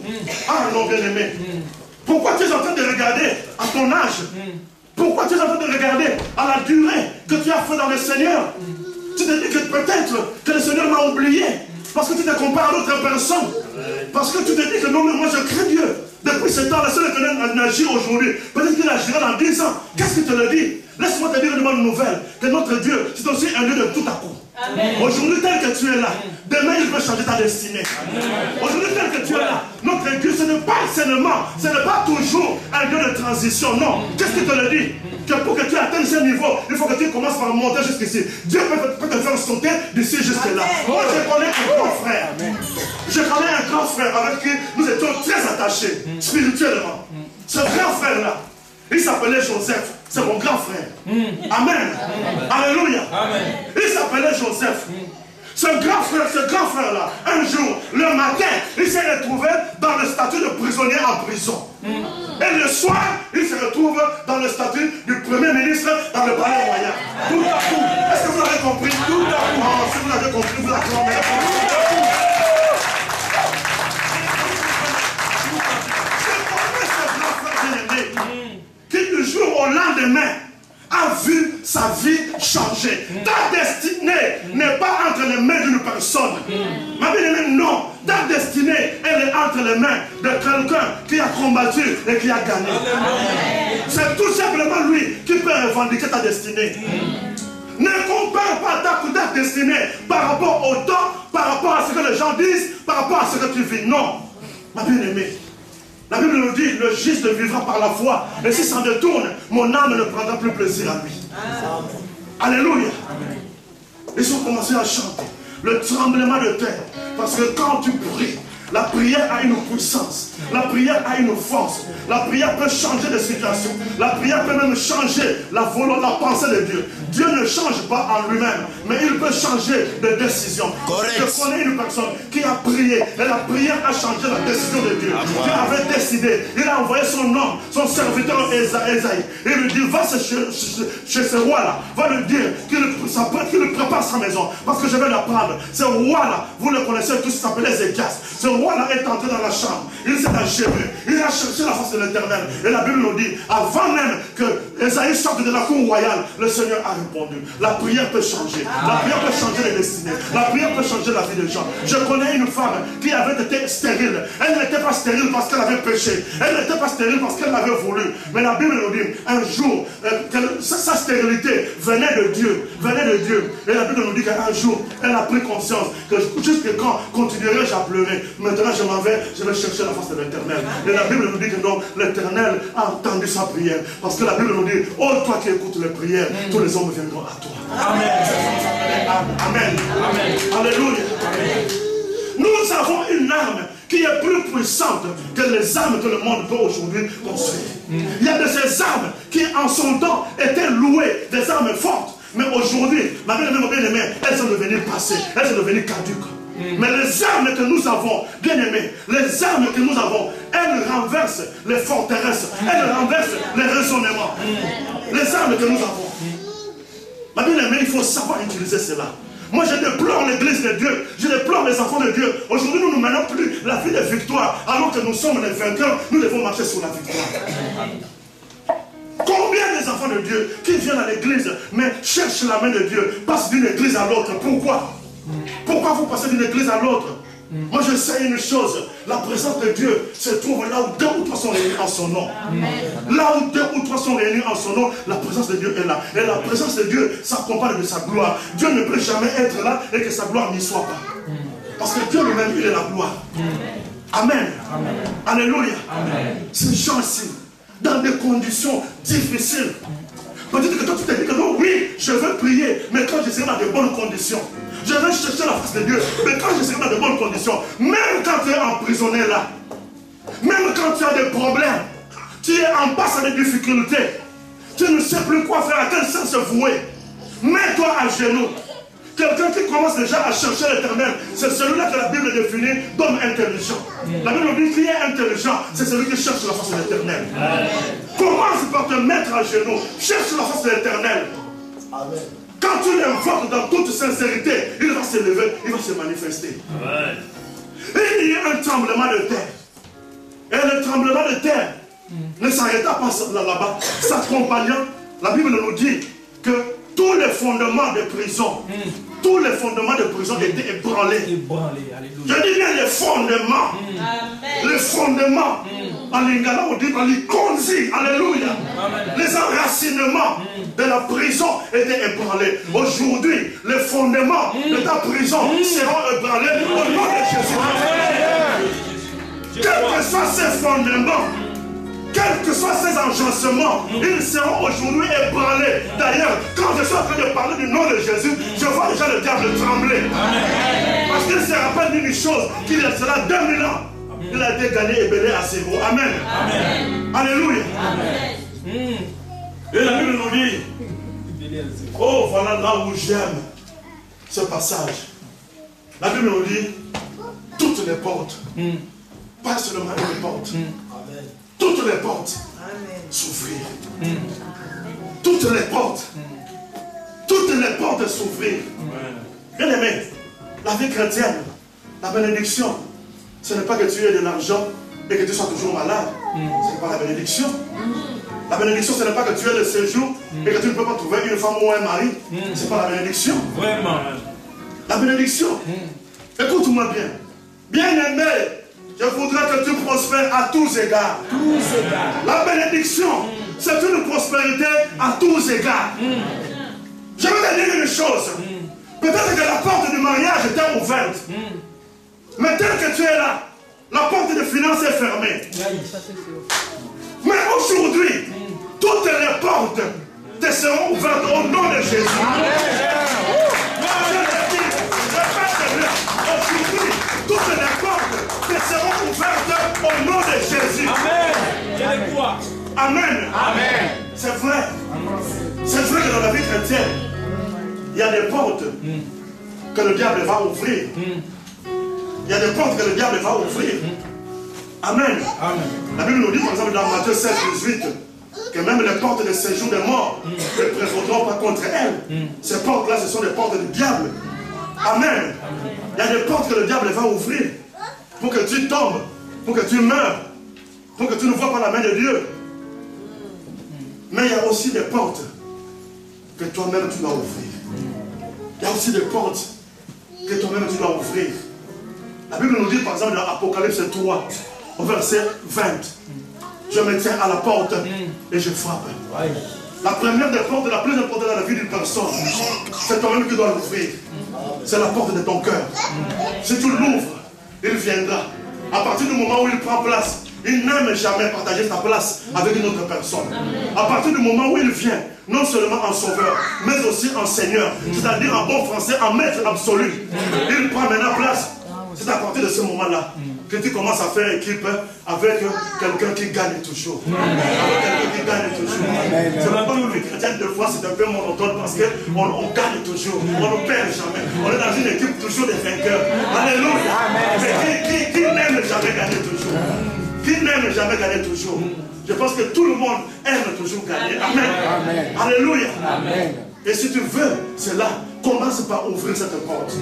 ah non, bien-aimé, pourquoi tu es en train de regarder à ton âge? Pourquoi tu es en train de regarder à la durée que tu as fait dans le Seigneur? Tu te dis que peut-être que le Seigneur m'a oublié. Parce que tu te compares à d'autres personnes. Parce que tu te dis que non, mais moi je crains Dieu. Depuis ce temps, la seule éternelle agit aujourd'hui. Peut-être qu'il agira dans 10 ans. Qu'est-ce qu'il te le dit? Laisse-moi te dire une bonne nouvelle. Que notre Dieu, c'est aussi un Dieu de tout à coup. Aujourd'hui, tel que tu es là, demain il peut changer ta destinée. Aujourd'hui, tel que tu es là, notre Dieu, ce n'est pas toujours un Dieu de transition. Non. Qu'est-ce qu'il te le dit? Que pour que tu atteignes ce niveau, il faut que tu commences par monter jusqu'ici. Dieu peut te faire sauter d'ici jusque-là. Moi, je connais un grand frère. Je connais un grand frère avec qui nous étions très attachés spirituellement. Ce grand frère-là, il s'appelait Joseph. C'est mon grand frère. Amen. Alléluia. Il s'appelait Joseph. Ce grand frère-là, un jour, le matin, il s'est retrouvé dans le statut de prisonnier en prison. Et le soir, il se retrouve dans le statut du premier ministre dans le palais royal. Tout à coup. Est-ce que vous avez compris? Tout à coup. Oh, si vous avez compris, vous acclamez. Tout à coup. Qui du jour au lendemain a vu sa vie changer. Ta destinée n'est pas entre les mains d'une personne. Ma bien-aimée, non. Ta destinée, elle est entre les mains de quelqu'un qui a combattu et qui a gagné. C'est tout simplement lui qui peut revendiquer ta destinée. Ne compare pas ta destinée par rapport au temps, par rapport à ce que les gens disent, par rapport à ce que tu vis. Non. Ma bien-aimée, la Bible nous dit, le juste vivra par la foi. Et si ça détourne, mon âme ne prendra plus plaisir à lui. Alléluia. Ils ont commencé à chanter. Le tremblement de terre. Parce que quand tu pries, la prière a une puissance. La prière a une force. La prière peut changer de situation. La prière peut même changer la volonté, la pensée de Dieu. Dieu ne change pas en lui-même, mais il peut changer de décision. Correct. Je connais une personne qui a prié et la prière a changé la décision de Dieu. Dieu avait décidé. Il a envoyé son homme, son serviteur Esaïe. Il lui dit, va chez ce roi-là. Va lui dire qu'il prépare sa maison. Parce que je vais la prendre. Ce roi-là, vous le connaissez tous, il s'appelait Ézéchias. Ce roi-là est entré dans la chambre. Il s'est agenouillé. Il a cherché la face de l'Éternel. Et la Bible nous dit, avant même que Esaïe sorte de la cour royale, le Seigneur a répondu. La prière peut changer. La prière peut changer les destinées. La prière peut changer la vie des gens. Je connais une femme qui avait été stérile. Elle n'était pas stérile parce qu'elle avait péché. Elle n'était pas stérile parce qu'elle l'avait voulu. Mais la Bible nous dit, un jour, sa stérilité venait de Dieu. Venait de Dieu. Et la Bible nous dit qu'un jour, elle a pris conscience que jusqu'à quand continuerai-je à pleurer. Maintenant, je m'en vais, je vais chercher la face de l'Éternel. Et la Bible nous dit que non, l'Éternel a entendu sa prière. Parce que la Bible nous dit, oh toi qui écoutes les prières, tous les hommes viendront à toi. Amen. Amen. Amen. Alléluia. Amen. Nous avons une arme qui est plus puissante que les armes que le monde peut aujourd'hui construire. Il y a de ces armes qui en son temps étaient louées, des armes fortes. Mais aujourd'hui, ma bien-aimée, elles sont devenues passées, elles sont devenues caduques. Mais les armes que nous avons, bien aimés, les armes que nous avons, elles renversent les forteresses, elles renversent les raisonnements. Les armes que nous avons. Ma bien-aimée, il faut savoir utiliser cela. Moi, je déplore l'église de Dieu, je déplore les enfants de Dieu. Aujourd'hui, nous ne menons plus la vie de victoire, alors que nous sommes les vainqueurs, nous devons marcher sur la victoire. Combien des enfants de Dieu qui viennent à l'église, mais cherchent la main de Dieu, passent d'une église à l'autre? Pourquoi? Pourquoi vous passez d'une église à l'autre? Moi je sais une chose, la présence de Dieu se trouve là où 2 ou 3 sont réunis en son nom. Là où 2 ou 3 sont réunis en son nom, la présence de Dieu est là. Et la présence de Dieu s'accompagne de sa gloire. Dieu ne peut jamais être là et que sa gloire n'y soit pas. Parce que Dieu lui-même, il est la gloire. Amen. Amen. Alléluia. Amen. Ces gens-ci, dans des conditions difficiles, peut-être que toi tu te dis que non, oui, je veux prier, mais quand je serai dans de bonnes conditions, je vais chercher la face de Dieu, mais quand je serai dans de bonnes conditions, même quand tu es emprisonné là, même quand tu as des problèmes, tu es en passe à des difficultés, tu ne sais plus quoi faire, à quel sens se vouer, mets-toi à genoux. Quelqu'un qui commence déjà à chercher l'Éternel, c'est celui-là que la Bible définit d'homme intelligent. La Bible dit qu'il est intelligent, c'est celui qui cherche la face de l'Éternel. Commence par te mettre à genoux, cherche la face de l'Éternel. Quand tu l'invoques dans toute sincérité, il va se lever, il va se manifester. Et il y a un tremblement de terre. Et le tremblement de terre ne s'arrêta pas là-bas. S'accompagnant, la Bible nous dit que tous les fondements de prison, tous les fondements de prison étaient ébranlés. Je dis bien les fondements. Les fondements. En lingala, on dit les konzi. Alléluia. Les enracinements de la prison étaient ébranlés. Aujourd'hui, les fondements de ta prison seront ébranlés au nom de Jésus. Quels que soient ces fondements, quels que soient ces enjassements, ils seront aujourd'hui ébranlés. D'ailleurs, quand je suis en train de parler du nom de Jésus, je vois déjà le diable trembler. Parce qu'il se rappelle d'une chose, qu'il y a cela 2000 ans, il a été gagné et belé à 0. Amen. Amen. Alléluia. Amen. Et la Bible nous dit, oh voilà là où j'aime ce passage. La Bible nous dit, toutes les portes, pas seulement les portes, toutes les portes s'ouvrir. Toutes les portes. Toutes les portes s'ouvrir. Bien aimé, la vie chrétienne, la bénédiction, ce n'est pas que tu aies de l'argent et que tu sois toujours malade. Ce n'est pas la bénédiction. La bénédiction, ce n'est pas que tu aies le séjour et que tu ne peux pas trouver une femme ou un mari. Ce n'est pas la bénédiction. Vraiment. La bénédiction, écoute-moi bien. Bien aimé, je voudrais que tu prospères à tous égards. La bénédiction, c'est une prospérité à tous égards. Je vais te dire une chose. Peut-être que la porte du mariage était ouverte. Mais tel que tu es là, la porte de finance est fermée. Mais aujourd'hui, toutes les portes te seront ouvertes au nom de Jésus. Je te dis, répète-le. Aujourd'hui, toutes les portes te seront ouvertes au nom de Jésus. Amen. Amen. Amen. C'est vrai. C'est vrai que dans la vie chrétienne, il y a des portes que le diable va ouvrir. Il y a des portes que le diable va ouvrir. Amen. Amen. La Bible nous dit par exemple dans Matthieu 16, 18 que même les portes de séjour des morts ne prévaudront pas contre elles. Ces portes-là, ce sont des portes du diable. Amen. Il y a des portes que le diable va ouvrir pour que tu tombes, pour que tu meurs, pour que tu ne vois pas la main de Dieu. Mais il y a aussi des portes que toi-même tu dois ouvrir. Il y a aussi des portes que toi-même tu dois ouvrir. La Bible nous dit par exemple dans Apocalypse 3, au verset 20, je me tiens à la porte et je frappe. La première des portes, la plus importante dans la vie d'une personne, c'est toi-même qui dois l'ouvrir. C'est la porte de ton cœur. Si tu l'ouvres, il viendra. À partir du moment où il prend place, il n'aime jamais partager sa place avec une autre personne. À partir du moment où il vient, non seulement en sauveur, mais aussi en Seigneur, c'est-à-dire en bon français, en maître absolu, il prend maintenant place. C'est à partir de ce moment-là que tu commences à faire équipe avec quelqu'un qui gagne toujours. Quelqu'un qui gagne toujours. C'est même pas une vie chrétienne, des fois c'est un peu monotone parce qu'on gagne toujours. On ne perd jamais. On est dans une équipe toujours des vainqueurs. Alléluia. Mais qui n'aime jamais gagner toujours? Qui n'aime jamais gagner toujours? Je pense que tout le monde aime toujours gagner. Amen. Alléluia. Et si tu veux cela, commence par ouvrir cette porte.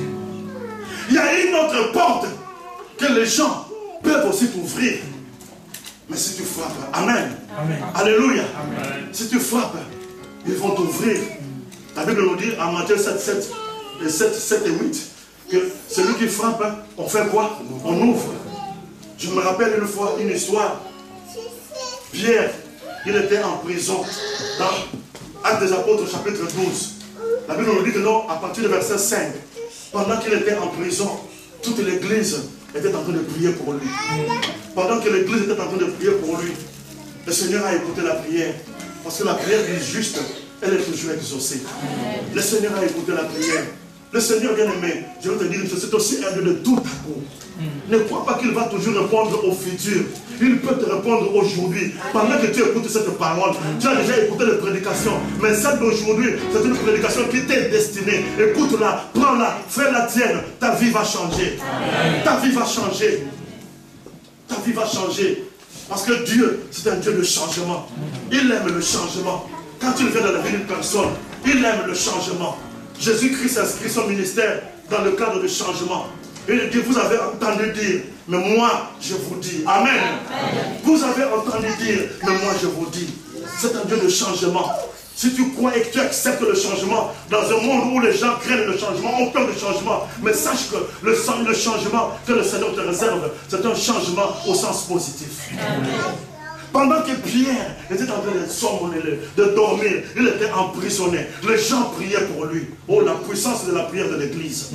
Il y a une autre porte que les gens peuvent aussi t'ouvrir. Mais si tu frappes, amen. Alléluia. Si tu frappes, ils vont t'ouvrir. La Bible nous dit en Matthieu 7 et 8 que celui qui frappe, on fait quoi? On ouvre. Je me rappelle une fois une histoire. Pierre, il était en prison dans Actes des Apôtres chapitre 12. La Bible nous dit que non, à partir du verset 5, pendant qu'il était en prison, toute l'église était en train de prier pour lui. Pendant que l'église était en train de prier pour lui, le Seigneur a écouté la prière. Parce que la prière du juste, elle est toujours exaucée. Le Seigneur a écouté la prière. Le Seigneur bien-aimé, je veux te dire une chose, c'est aussi un Dieu de tout amour. Ne crois pas qu'il va toujours répondre au futur. Il peut te répondre aujourd'hui. Pendant que tu écoutes cette parole, tu as déjà écouté les prédications. Mais celle d'aujourd'hui, c'est une prédication qui t'est destinée. Écoute-la, prends-la, fais-la tienne. Ta vie va changer. Ta vie va changer. Ta vie va changer. Parce que Dieu, c'est un Dieu de changement. Il aime le changement. Quand il vient dans la vie d'une personne, il aime le changement. Jésus-Christ inscrit son ministère dans le cadre du changement. Il dit, vous avez entendu dire, mais moi je vous dis. Amen. Vous avez entendu dire, mais moi je vous dis. C'est un Dieu de changement. Si tu crois et que tu acceptes le changement, dans un monde où les gens craignent le changement, ont peur du changement, mais sache que le changement que le Seigneur te réserve, c'est un changement au sens positif. Pendant que Pierre était en train de somnoler, de dormir, il était emprisonné. Les gens priaient pour lui. Oh, la puissance de la prière de l'église.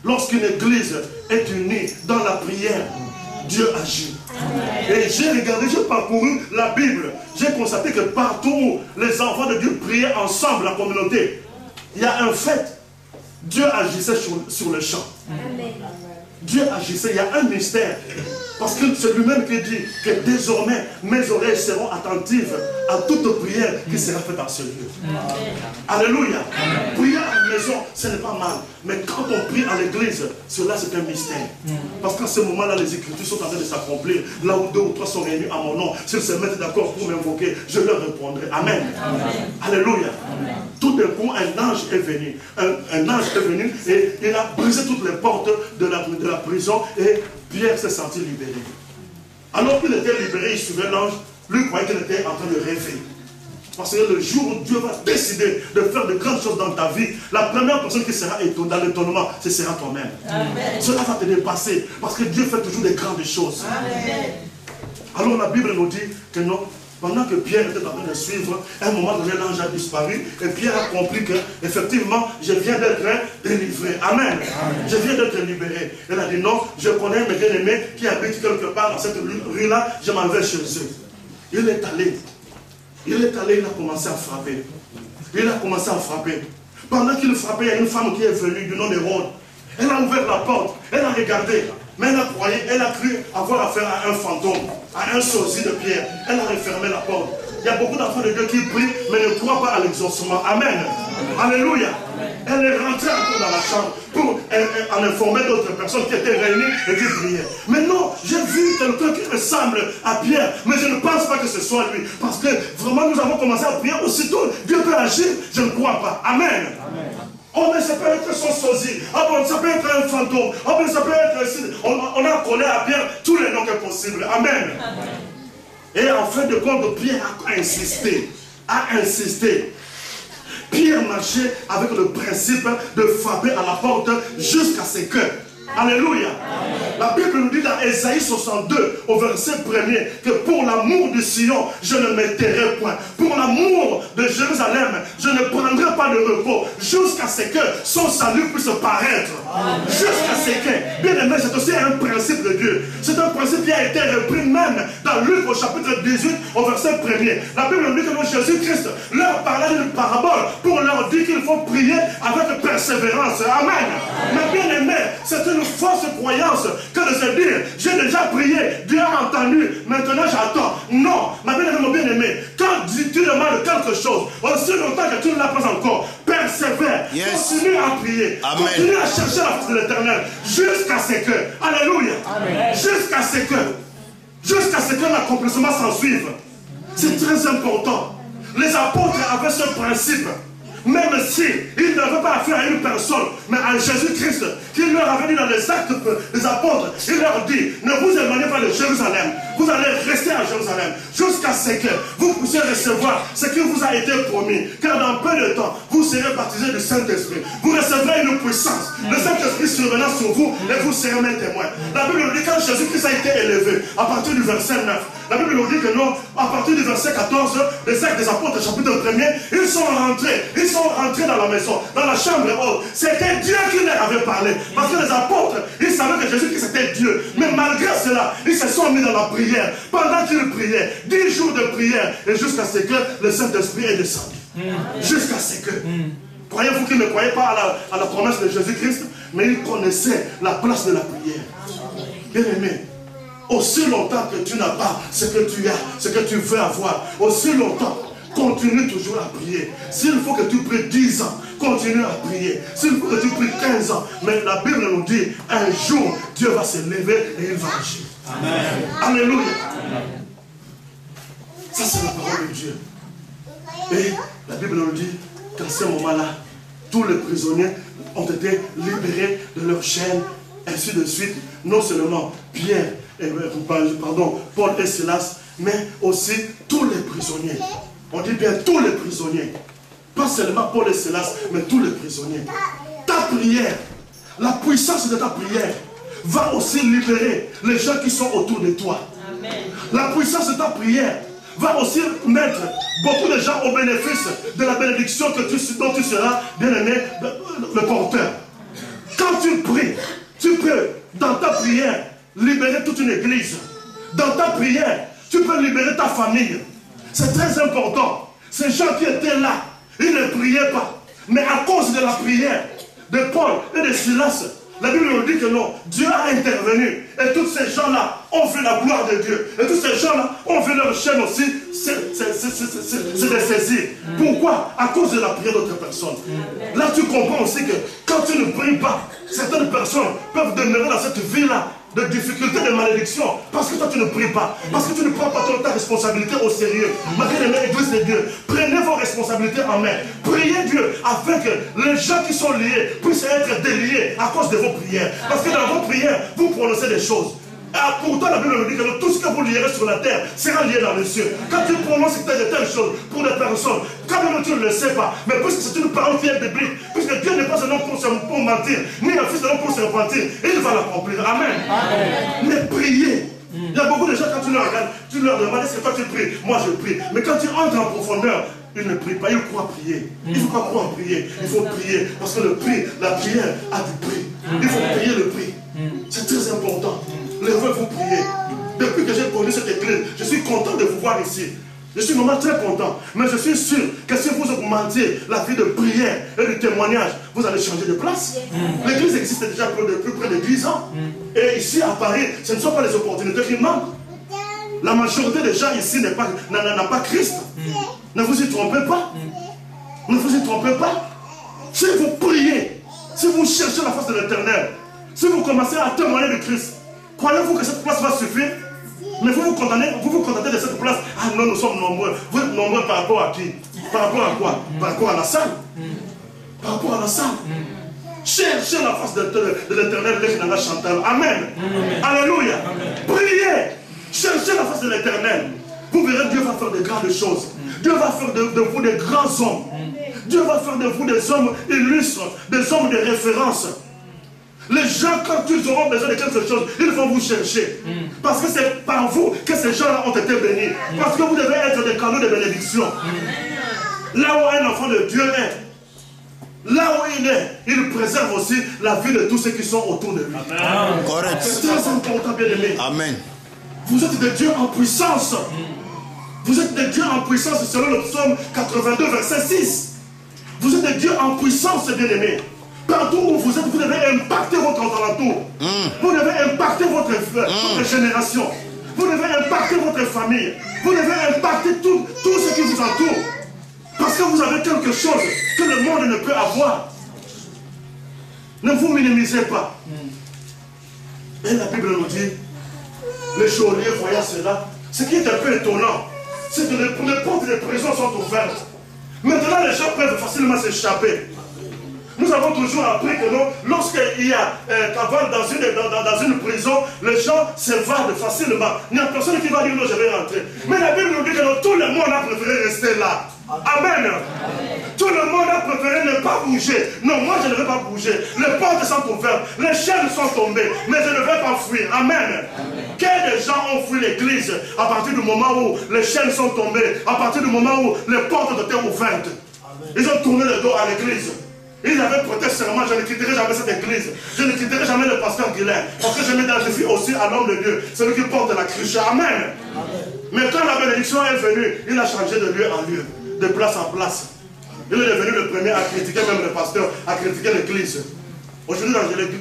Lorsqu'une église est unie dans la prière, Dieu agit. Et j'ai regardé, j'ai parcouru la Bible. J'ai constaté que partout où les enfants de Dieu priaient ensemble, la communauté, il y a un fait. Dieu agissait sur le champ. Dieu agissait, il y a un mystère. Parce que c'est lui-même qui dit que désormais mes oreilles seront attentives à toute prière qui sera faite dans ce lieu. Alléluia. Prier à la maison, ce n'est pas mal. Mais quand on prie à l'église, cela c'est un mystère. Parce qu'à ce moment-là, les Écritures sont en train de s'accomplir. Là où 2 ou 3 sont réunis à mon nom, s'ils se mettent d'accord pour m'invoquer, je leur répondrai. Amen. Alléluia. Tout d'un coup, un ange est venu. Un ange est venu et il a brisé toutes les portes de la prison et Pierre s'est senti libéré. Alors qu'il était libéré, il suivait l'ange, lui croyait qu'il était en train de rêver. Parce que le jour où Dieu va décider de faire de grandes choses dans ta vie, la première personne qui sera dans l'étonnement, ce sera toi-même. Cela va te dépasser, parce que Dieu fait toujours des grandes choses. Amen. Alors la Bible nous dit que non, pendant que Pierre était en train de suivre, à un moment donné, l'ange a disparu, et Pierre a compris que, effectivement, je viens d'être délivré. Amen. Je viens d'être libéré. Elle a dit non, je connais mes bien-aimés qui habitent quelque part dans cette rue-là, je m'en vais chez eux. Il est allé, il a commencé à frapper. Il a commencé à frapper. Pendant qu'il frappait, il y a une femme qui est venue du nom d'Hérode. Elle a ouvert la porte, elle a regardé. Mais elle a cru avoir affaire à un fantôme, à un sosie de Pierre. Elle a refermé la porte. Il y a beaucoup d'enfants de Dieu qui prient, mais ne croient pas à l'exaucement. Amen. Alléluia. Elle est rentrée encore dans la chambre pour en informer d'autres personnes qui étaient réunies et qui priaient. Mais non, j'ai vu quelqu'un qui ressemble à Pierre, mais je ne pense pas que ce soit lui. Parce que vraiment, nous avons commencé à prier aussitôt. Dieu peut agir, je ne crois pas. Amen. Oh, mais ça peut être son sosie. Ah bon, ça peut être un fantôme. Ah bon, ça peut être... On a collé à Pierre tous les noms que possible. Amen. Amen. Et en fin de compte, Pierre a insisté. Pierre marchait avec le principe de frapper à la porte jusqu'à ce que... Alléluia. Amen. La Bible nous dit dans Ésaïe 62 au verset 1er que pour l'amour de Sion, je ne me tairai point. Pour l'amour de Jérusalem, je ne prendrai pas de repos jusqu'à ce que son salut puisse paraître. Jusqu'à ce que, bien aimé, c'est aussi un principe de Dieu. C'est un principe qui a été repris même dans Luc au chapitre 18 au verset 1er. La Bible nous dit que Jésus-Christ leur parlait d'une parabole pour leur dire qu'il faut prier avec persévérance. Amen. Mais bien aimé, c'est une fausse croyance que de se dire j'ai déjà prié, Dieu a entendu, maintenant j'attends. Non, ma bien-aimée, mon bien-aimé, quand tu demandes quelque chose, aussi longtemps que tu ne l'as pas encore, persévère, continue à prier, continue à chercher la face de l'Éternel jusqu'à ce que, alléluia, jusqu'à ce que l'accomplissement s'en suive. C'est très important. Les apôtres avaient ce principe. Même si ils n'avaient pas affaire à une personne, mais à Jésus-Christ, qui leur avait dit dans les actes des apôtres, il leur dit, ne vous éloignez pas de Jérusalem, vous allez rester à Jérusalem, jusqu'à ce que vous puissiez recevoir ce qui vous a été promis, car dans peu de temps, vous serez baptisés du Saint-Esprit, vous recevrez une puissance, le Saint-Esprit survenant sur vous, et vous serez mes témoins. La Bible nous dit, quand Jésus-Christ a été élevé, à partir du verset 9, la Bible nous dit que non, à partir du verset 14, les actes des apôtres, chapitre 1er, ils sont rentrés dans la maison, dans la chambre haute. C'était Dieu qui leur avait parlé. Parce que les apôtres, ils savaient que Jésus-Christ était Dieu. Mais malgré cela, ils se sont mis dans la prière. Pendant qu'ils priaient, 10 jours de prière, et jusqu'à ce que le Saint-Esprit est descendu. Jusqu'à ce que. Croyez-vous qu'ils ne croyaient pas à la promesse de Jésus-Christ, mais ils connaissaient la place de la prière. Bien aimé, aussi longtemps que tu n'as pas ce que tu as, ce que tu veux avoir, aussi longtemps, continue toujours à prier. S'il faut que tu pries 10 ans, continue à prier. S'il faut que tu pries 15 ans, mais la Bible nous dit, un jour, Dieu va se lever et il va agir. Amen. Alléluia. Amen. Ça, c'est la parole de Dieu. Et la Bible nous dit qu'à ce moment-là, tous les prisonniers ont été libérés de leurs chaînes, ainsi de suite. Non seulement Pierre, Paul et Silas, mais aussi tous les prisonniers. On dit bien tous les prisonniers. Pas seulement Paul et Silas, mais tous les prisonniers. Ta prière, la puissance de ta prière, va aussi libérer les gens qui sont autour de toi. Amen. La puissance de ta prière va aussi mettre beaucoup de gens au bénéfice de la bénédiction dont tu seras, bien aimé, le porteur. Quand tu pries, tu peux, dans ta prière, libérer toute une église. Dans ta prière, tu peux libérer ta famille. C'est très important. Ces gens qui étaient là, ils ne priaient pas. Mais à cause de la prière de Paul et de Silas, la Bible nous dit que non, Dieu a intervenu. Et tous ces gens-là ont vu la gloire de Dieu. Et tous ces gens-là ont vu leur chaîne aussi se dessaisir. Pourquoi? À cause de la prière d'autres personnes. Là, tu comprends aussi que quand tu ne pries pas, certaines personnes peuvent demeurer dans cette vie-là de difficultés, de malédictions, parce que toi tu ne pries pas, parce que tu ne prends pas ta responsabilité au sérieux. Ma bien-aimée Église de Dieu, prenez vos responsabilités en main. Priez Dieu afin que les gens qui sont liés puissent être déliés à cause de vos prières. Parce que dans vos prières, vous prononcez des choses. Et pourtant, la Bible nous dit que tout ce que vous lierez sur la terre sera lié dans les cieux. Quand tu prononces telle chose pour des personnes, quand même tu ne le sais pas, mais puisque c'est une parole qui est biblique, puisque Dieu n'est pas un homme pour mentir, ni un fils d'un homme pour se repentir, il va l'accomplir. Amen. Amen. Mais priez. Il y a beaucoup de gens, quand tu leur regardes, tu leur demandes est-ce que toi tu pries? Moi je prie. Mais quand tu entres en profondeur, ils ne prient pas, ils croient prier. Il faut pas croire prier, il faut prier. Parce que la prière a du prix. Il faut payer le prix. C'est très important. Levez-vous prier. Depuis que j'ai connu cette église, je suis content de vous voir ici. Je suis vraiment très content. Mais je suis sûr que si vous augmentez la vie de prière et de témoignage, vous allez changer de place. L'église existe déjà depuis près de 10 ans. Et ici à Paris, ce ne sont pas les opportunités qui manquent. La majorité des gens ici n'a pas Christ. Ne vous y trompez pas. Ne vous y trompez pas. Si vous priez, si vous cherchez la face de l'Éternel, si vous commencez à témoigner de Christ, croyez-vous que cette place va suffire? Mais vous vous contentez de cette place. Ah non, nous sommes nombreux. Vous êtes nombreux par rapport à qui? Par rapport à quoi? Par rapport à la salle. par rapport à la salle. Cherchez la face de l'Éternel, les chantal. Amen. Alléluia. Priez. Cherchez la face de l'Éternel. Vous verrez, Dieu va faire de grandes choses. Dieu va faire de vous des grands hommes. Dieu va faire de vous des hommes illustres, des hommes de référence. Les gens, quand ils auront besoin de quelque chose, ils vont vous chercher. Parce que c'est par vous que ces gens-là ont été bénis. Parce que vous devez être des canaux de bénédiction. Là où un enfant de Dieu est, là où il est, il préserve aussi la vie de tous ceux qui sont autour de lui. Correct. C'est très important, bien aimé. Amen. Vous êtes des dieux en puissance. Vous êtes des dieux en puissance selon le psaume 82, verset 6. Vous êtes des dieux en puissance, bien aimé. Partout où vous êtes, vous devez impacter votre alentour. Vous devez impacter votre génération. Vous devez impacter votre famille. Vous devez impacter tout ce qui vous entoure. Parce que vous avez quelque chose que le monde ne peut avoir. Ne vous minimisez pas. Et la Bible nous dit, les geôliers voyant cela, ce qui est un peu étonnant, c'est que les portes des prisons sont ouvertes. Maintenant, les gens peuvent facilement s'échapper. Nous avons toujours appris que lorsqu'il y a dans une prison, les gens s'évadent facilement. Il n'y a personne qui va dire non, je vais rentrer. Mais la Bible nous dit que tout le monde a préféré rester là. Amen. Tout le monde a préféré ne pas bouger. Non, moi je ne vais pas bouger. Les portes sont ouvertes, les chaînes sont tombées, mais je ne vais pas fuir. Amen. Quels gens ont fui l'église à partir du moment où les chaînes sont tombées, à partir du moment où les portes étaient ouvertes? Ils ont tourné le dos à l'église. Ils avaient prêté serment, je ne quitterai jamais cette église. Je ne quitterai jamais le pasteur Guilain. Parce que je m'identifie aussi à l'homme de Dieu, celui qui porte la cruche. Amen. Mais quand la bénédiction est venue, il a changé de lieu en lieu, de place en place. Il est devenu le premier à critiquer même le pasteur, à critiquer l'église. Aujourd'hui,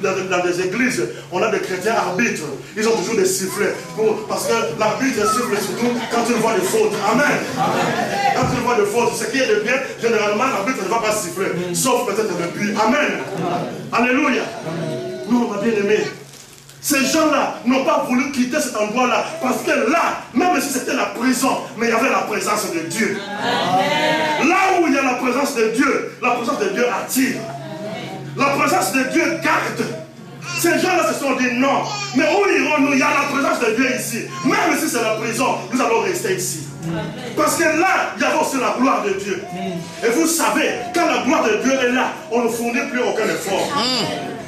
dans des églises, on a des chrétiens arbitres. Ils ont toujours des sifflets. Parce que l'arbitre siffle surtout quand il voit des fautes. Amen. Quand il voit des fautes, ce qui est de bien, généralement, l'arbitre ne va pas siffler. Sauf peut-être le but. Amen. Alléluia. Nous, on va bien aimer. Ces gens-là n'ont pas voulu quitter cet endroit-là. Parce que là, même si c'était la prison, mais il y avait la présence de Dieu. Là où il y a la présence de Dieu attire. La présence de Dieu garde. Ces gens-là se sont dit non. Mais où irons-nous? Il y a la présence de Dieu ici. Même si c'est la prison, nous allons rester ici. Parce que là, il y avait aussi la gloire de Dieu. Et vous savez, quand la gloire de Dieu est là, on ne fournit plus aucun effort.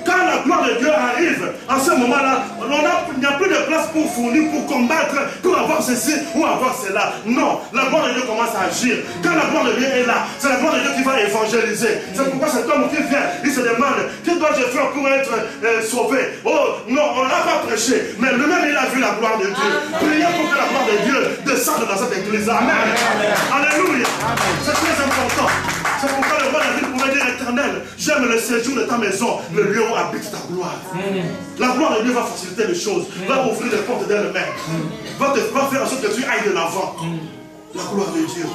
Quand la gloire de Dieu arrive, en ce moment-là, il n'y a plus de place pour fournir, pour combattre, pour avoir ceci ou avoir cela. Non, la gloire de Dieu commence à agir. Quand la gloire de Dieu est là, c'est la gloire de Dieu qui va évangéliser. C'est pourquoi cet homme qui vient, il se demande, que dois-je faire pour être sauvé? Oh, non, on n'a pas prêché, mais lui-même il a vu la gloire de Dieu. Priez pour que la gloire de Dieu descende dans cette église. Amen. Alléluia. C'est très important. C'est pourquoi le roi David pouvait dire: Éternel, j'aime le séjour de ta maison, le lieu où habite ta gloire. La gloire de Dieu va faciliter les choses, va ouvrir les portes d'elle-même, va faire en sorte que tu ailles de l'avant. La gloire de Dieu.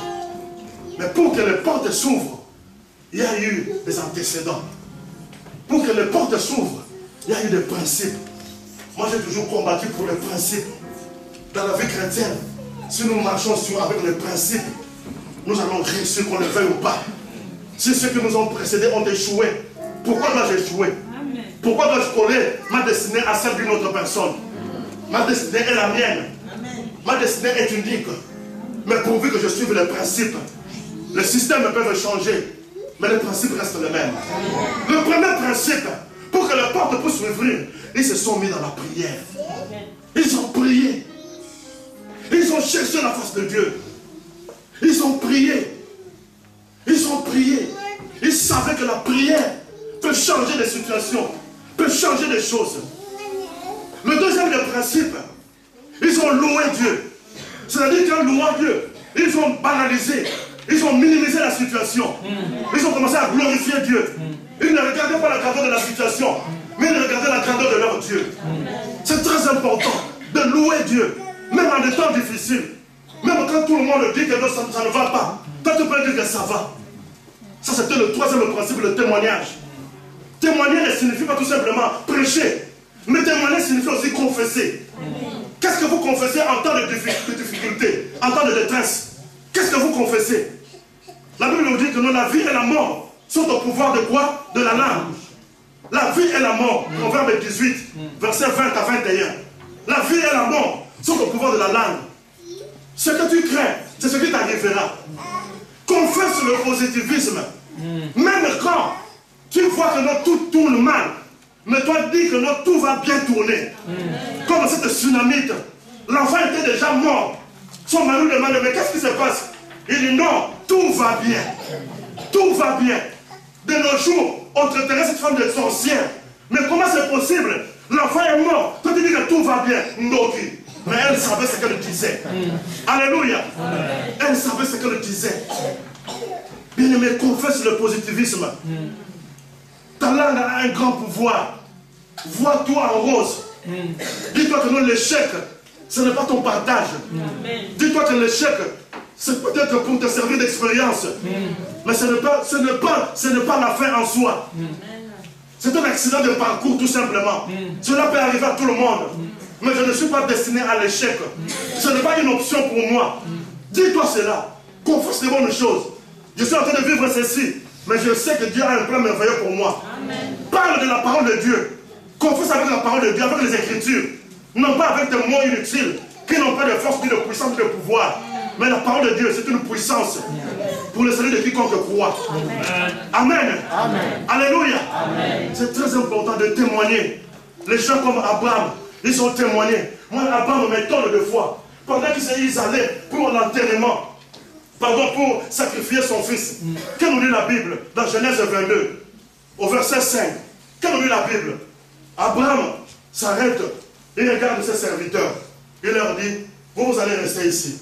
Mais pour que les portes s'ouvrent, il y a eu des antécédents. Pour que les portes s'ouvrent, il y a eu des principes. Moi j'ai toujours combattu pour les principes. Dans la vie chrétienne, si nous marchons avec les principes, nous allons réussir, qu'on le veuille ou pas. Si ceux qui nous ont précédés ont échoué, pourquoi dois-je échouer? Pourquoi dois-je coller ma destinée à celle d'une autre personne? Ma destinée est la mienne. Ma destinée est unique. Mais pourvu que je suive les principes, les systèmes peuvent changer, mais les principes restent les mêmes. Le premier principe, pour que les portes puissent s'ouvrir, ils se sont mis dans la prière. Ils ont prié. Ils ont cherché la face de Dieu. Ils ont prié. Ils ont prié. Ils savaient que la prière peut changer des situations, peut changer des choses. Le deuxième des principes, ils ont loué Dieu. C'est-à-dire qu'en louant Dieu, ils ont banalisé, ils ont minimisé la situation. Ils ont commencé à glorifier Dieu. Ils ne regardaient pas la grandeur de la situation, mais ils regardaient la grandeur de leur Dieu. C'est très important de louer Dieu, même en des temps difficiles. Même quand tout le monde dit que ça ne va pas, toi tu peux dire que ça va. Ça c'était le troisième principe, le témoignage. Témoigner ne signifie pas tout simplement prêcher, mais témoigner signifie aussi confesser. Qu'est-ce que vous confessez en temps de difficulté, en temps de détresse? Qu'est-ce que vous confessez? La Bible nous dit que la vie et la mort sont au pouvoir de quoi? De la langue. La vie et la mort, Proverbe 18, versets 20 à 21. La vie et la mort sont au pouvoir de la langue. Ce que tu crains, c'est ce qui t'arrivera. Confesse le positivisme. Même quand tu vois que tout tourne mal, mais toi dis que tout va bien tourner. Comme cette tsunamite, l'enfant était déjà mort. Son mari lui demande, mais qu'est-ce qui se passe? Il dit non, tout va bien. Tout va bien. De nos jours, on traiterait cette femme de sorcière. Mais comment c'est possible? L'enfant est mort. Toi tu dis que tout va bien. Noki. Mais elle savait ce qu'elle disait. Alléluia. Elle savait ce qu'elle disait. Bien-aimé, confesse le positivisme. Ta langue a un grand pouvoir. Vois-toi en rose. Dis-toi que non, l'échec, ce n'est pas ton partage. Dis-toi que l'échec, c'est peut-être pour te servir d'expérience. Mais ce n'est pas la fin en soi. C'est un accident de parcours tout simplement. Cela peut arriver à tout le monde. Mais je ne suis pas destiné à l'échec. Ce n'est pas une option pour moi. Dis-toi cela. Confesse les bonnes choses. Je suis en train de vivre ceci. Mais je sais que Dieu a un plan merveilleux pour moi. Parle de la parole de Dieu. Confesse avec la parole de Dieu, avec les Écritures. Non pas avec des mots inutiles, qui n'ont pas de force, ni de puissance, ni de pouvoir. Mais la parole de Dieu, c'est une puissance pour le salut de quiconque croit. Amen. Amen. Alléluia. C'est très important de témoigner. Les gens comme Abraham, ils ont témoigné. Moi, Abraham m'étonne de fois. Pendant qu'ils allaient pour l'enterrement, pour sacrifier son fils. Quand on lit la Bible, dans Genèse 22, au verset 5, quand on lit la Bible, Abraham s'arrête et regarde ses serviteurs. Il leur dit, vous allez rester ici.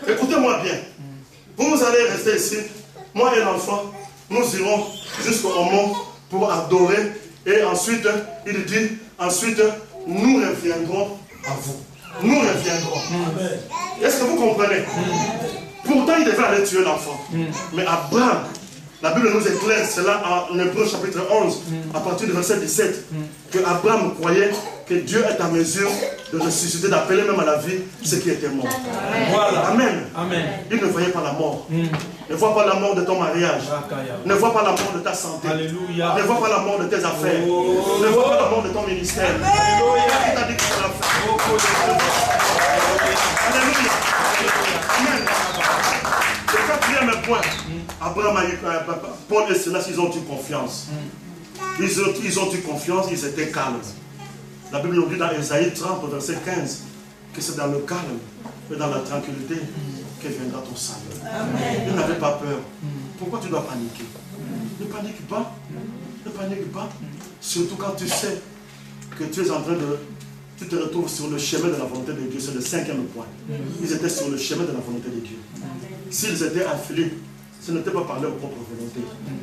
Écoutez-moi bien. Vous allez rester ici. Moi et l'enfant, nous irons jusqu'au mont pour adorer. Et ensuite, il dit, ensuite, nous reviendrons à vous. Nous reviendrons. Est-ce que vous comprenez? Pourtant, il devait aller tuer l'enfant. Mais Abraham, la Bible nous éclaire cela en Hébreux chapitre 11, à partir du verset 17, que Abraham croyait que Dieu est en mesure de ressusciter, d'appeler même à la vie ce qui était mort. Voilà. Amen. Amen. Il ne voyait pas la mort. Ne vois pas la mort de ton mariage. Ne vois pas la mort de ta santé. Alléluia. Ne vois pas la mort de tes affaires. Ne vois pas la mort de ton ministère. Alléluia. Qui t'a dit que tu l'as fait? Alléluia. Amen. Le quatrième point, Abraham, Paul et Silas, ils ont eu confiance. Ils ont eu confiance, ils étaient calmes. La Bible nous dit dans Ésaïe 30, verset 15, que c'est dans le calme et dans la tranquillité que viendra ton salut. Ils n'avaient pas peur. Pourquoi tu dois paniquer? Ne panique pas. Ne panique pas. Surtout quand tu sais que tu es en train de... Tu te retrouves sur le chemin de la volonté de Dieu. C'est le cinquième point. Ils étaient sur le chemin de la volonté de Dieu. S'ils étaient à Philippe, ce n'était pas par leur propre volonté.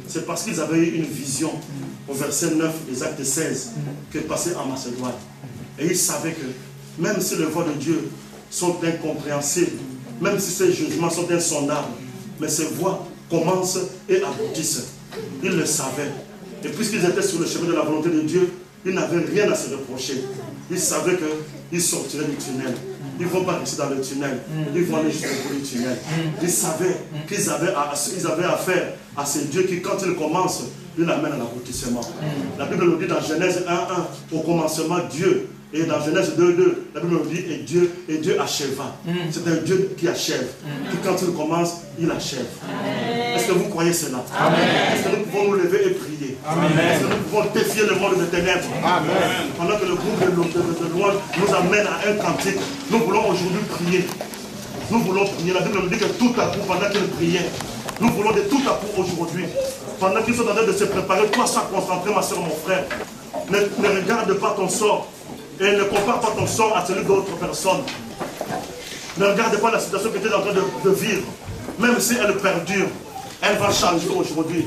C'est parce qu'ils avaient eu une vision au verset 9 des Actes 16 que passait en Macédoine. Et ils savaient que même si les voies de Dieu sont incompréhensibles, même si ces jugements sont insondables, mais ces voies commencent et aboutissent. Ils le savaient. Et puisqu'ils étaient sur le chemin de la volonté de Dieu, ils n'avaient rien à se reprocher. Ils savaient qu'ils sortiraient du tunnel. Ils ne vont pas rester dans le tunnel. Ils vont aller jusqu'au bout du tunnel. Ils savaient qu'ils avaient affaire à ce Dieu qui, quand il commence, il amène à l'aboutissement. La Bible nous dit dans Genèse 1:1, au commencement, Dieu. Et dans Genèse 2:2, la Bible nous dit, et Dieu acheva. C'est un Dieu qui achève. Qui, quand il commence, il achève. Est-ce que vous croyez cela? Est-ce que nous pouvons nous lever et prier? Est-ce que nous pouvons défier le monde des ténèbres? Pendant que le groupe de louange nous amène à un cantique, nous voulons aujourd'hui prier. Nous voulons prier. La Bible nous dit que tout à coup, pendant qu'ils priaient, nous voulons de tout à coup aujourd'hui. Pendant qu'ils sont en train de se préparer, toi sois concentré, ma soeur, mon frère. Ne regarde pas ton sort. Et ne compare pas ton sort à celui d'autres personnes. Ne regarde pas la situation que tu es en train de vivre. Même si elle perdure, elle va changer aujourd'hui.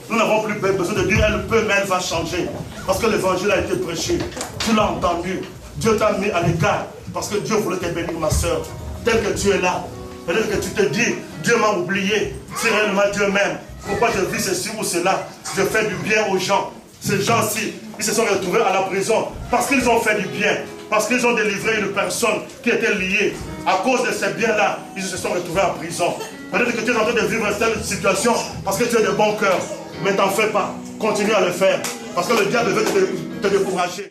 Nous n'avons plus besoin de dire elle peut, mais elle va changer. Parce que l'évangile a été prêché. Tu l'as entendu. Dieu t'a mis à l'écart. Parce que Dieu voulait te bénir, ma soeur. Tel que tu es là. Peut-être que tu te dis, Dieu m'a oublié. Si réellement Dieu m'aime, pourquoi je vis ceci ou cela? Je fais du bien aux gens. Ces gens-ci, ils se sont retrouvés à la prison parce qu'ils ont fait du bien, parce qu'ils ont délivré une personne qui était liée. À cause de ces biens-là, ils se sont retrouvés en prison. Peut-être que tu es en train de vivre cette situation parce que tu es de bon cœur. Mais t'en fais pas. Continue à le faire. Parce que le diable veut te décourager.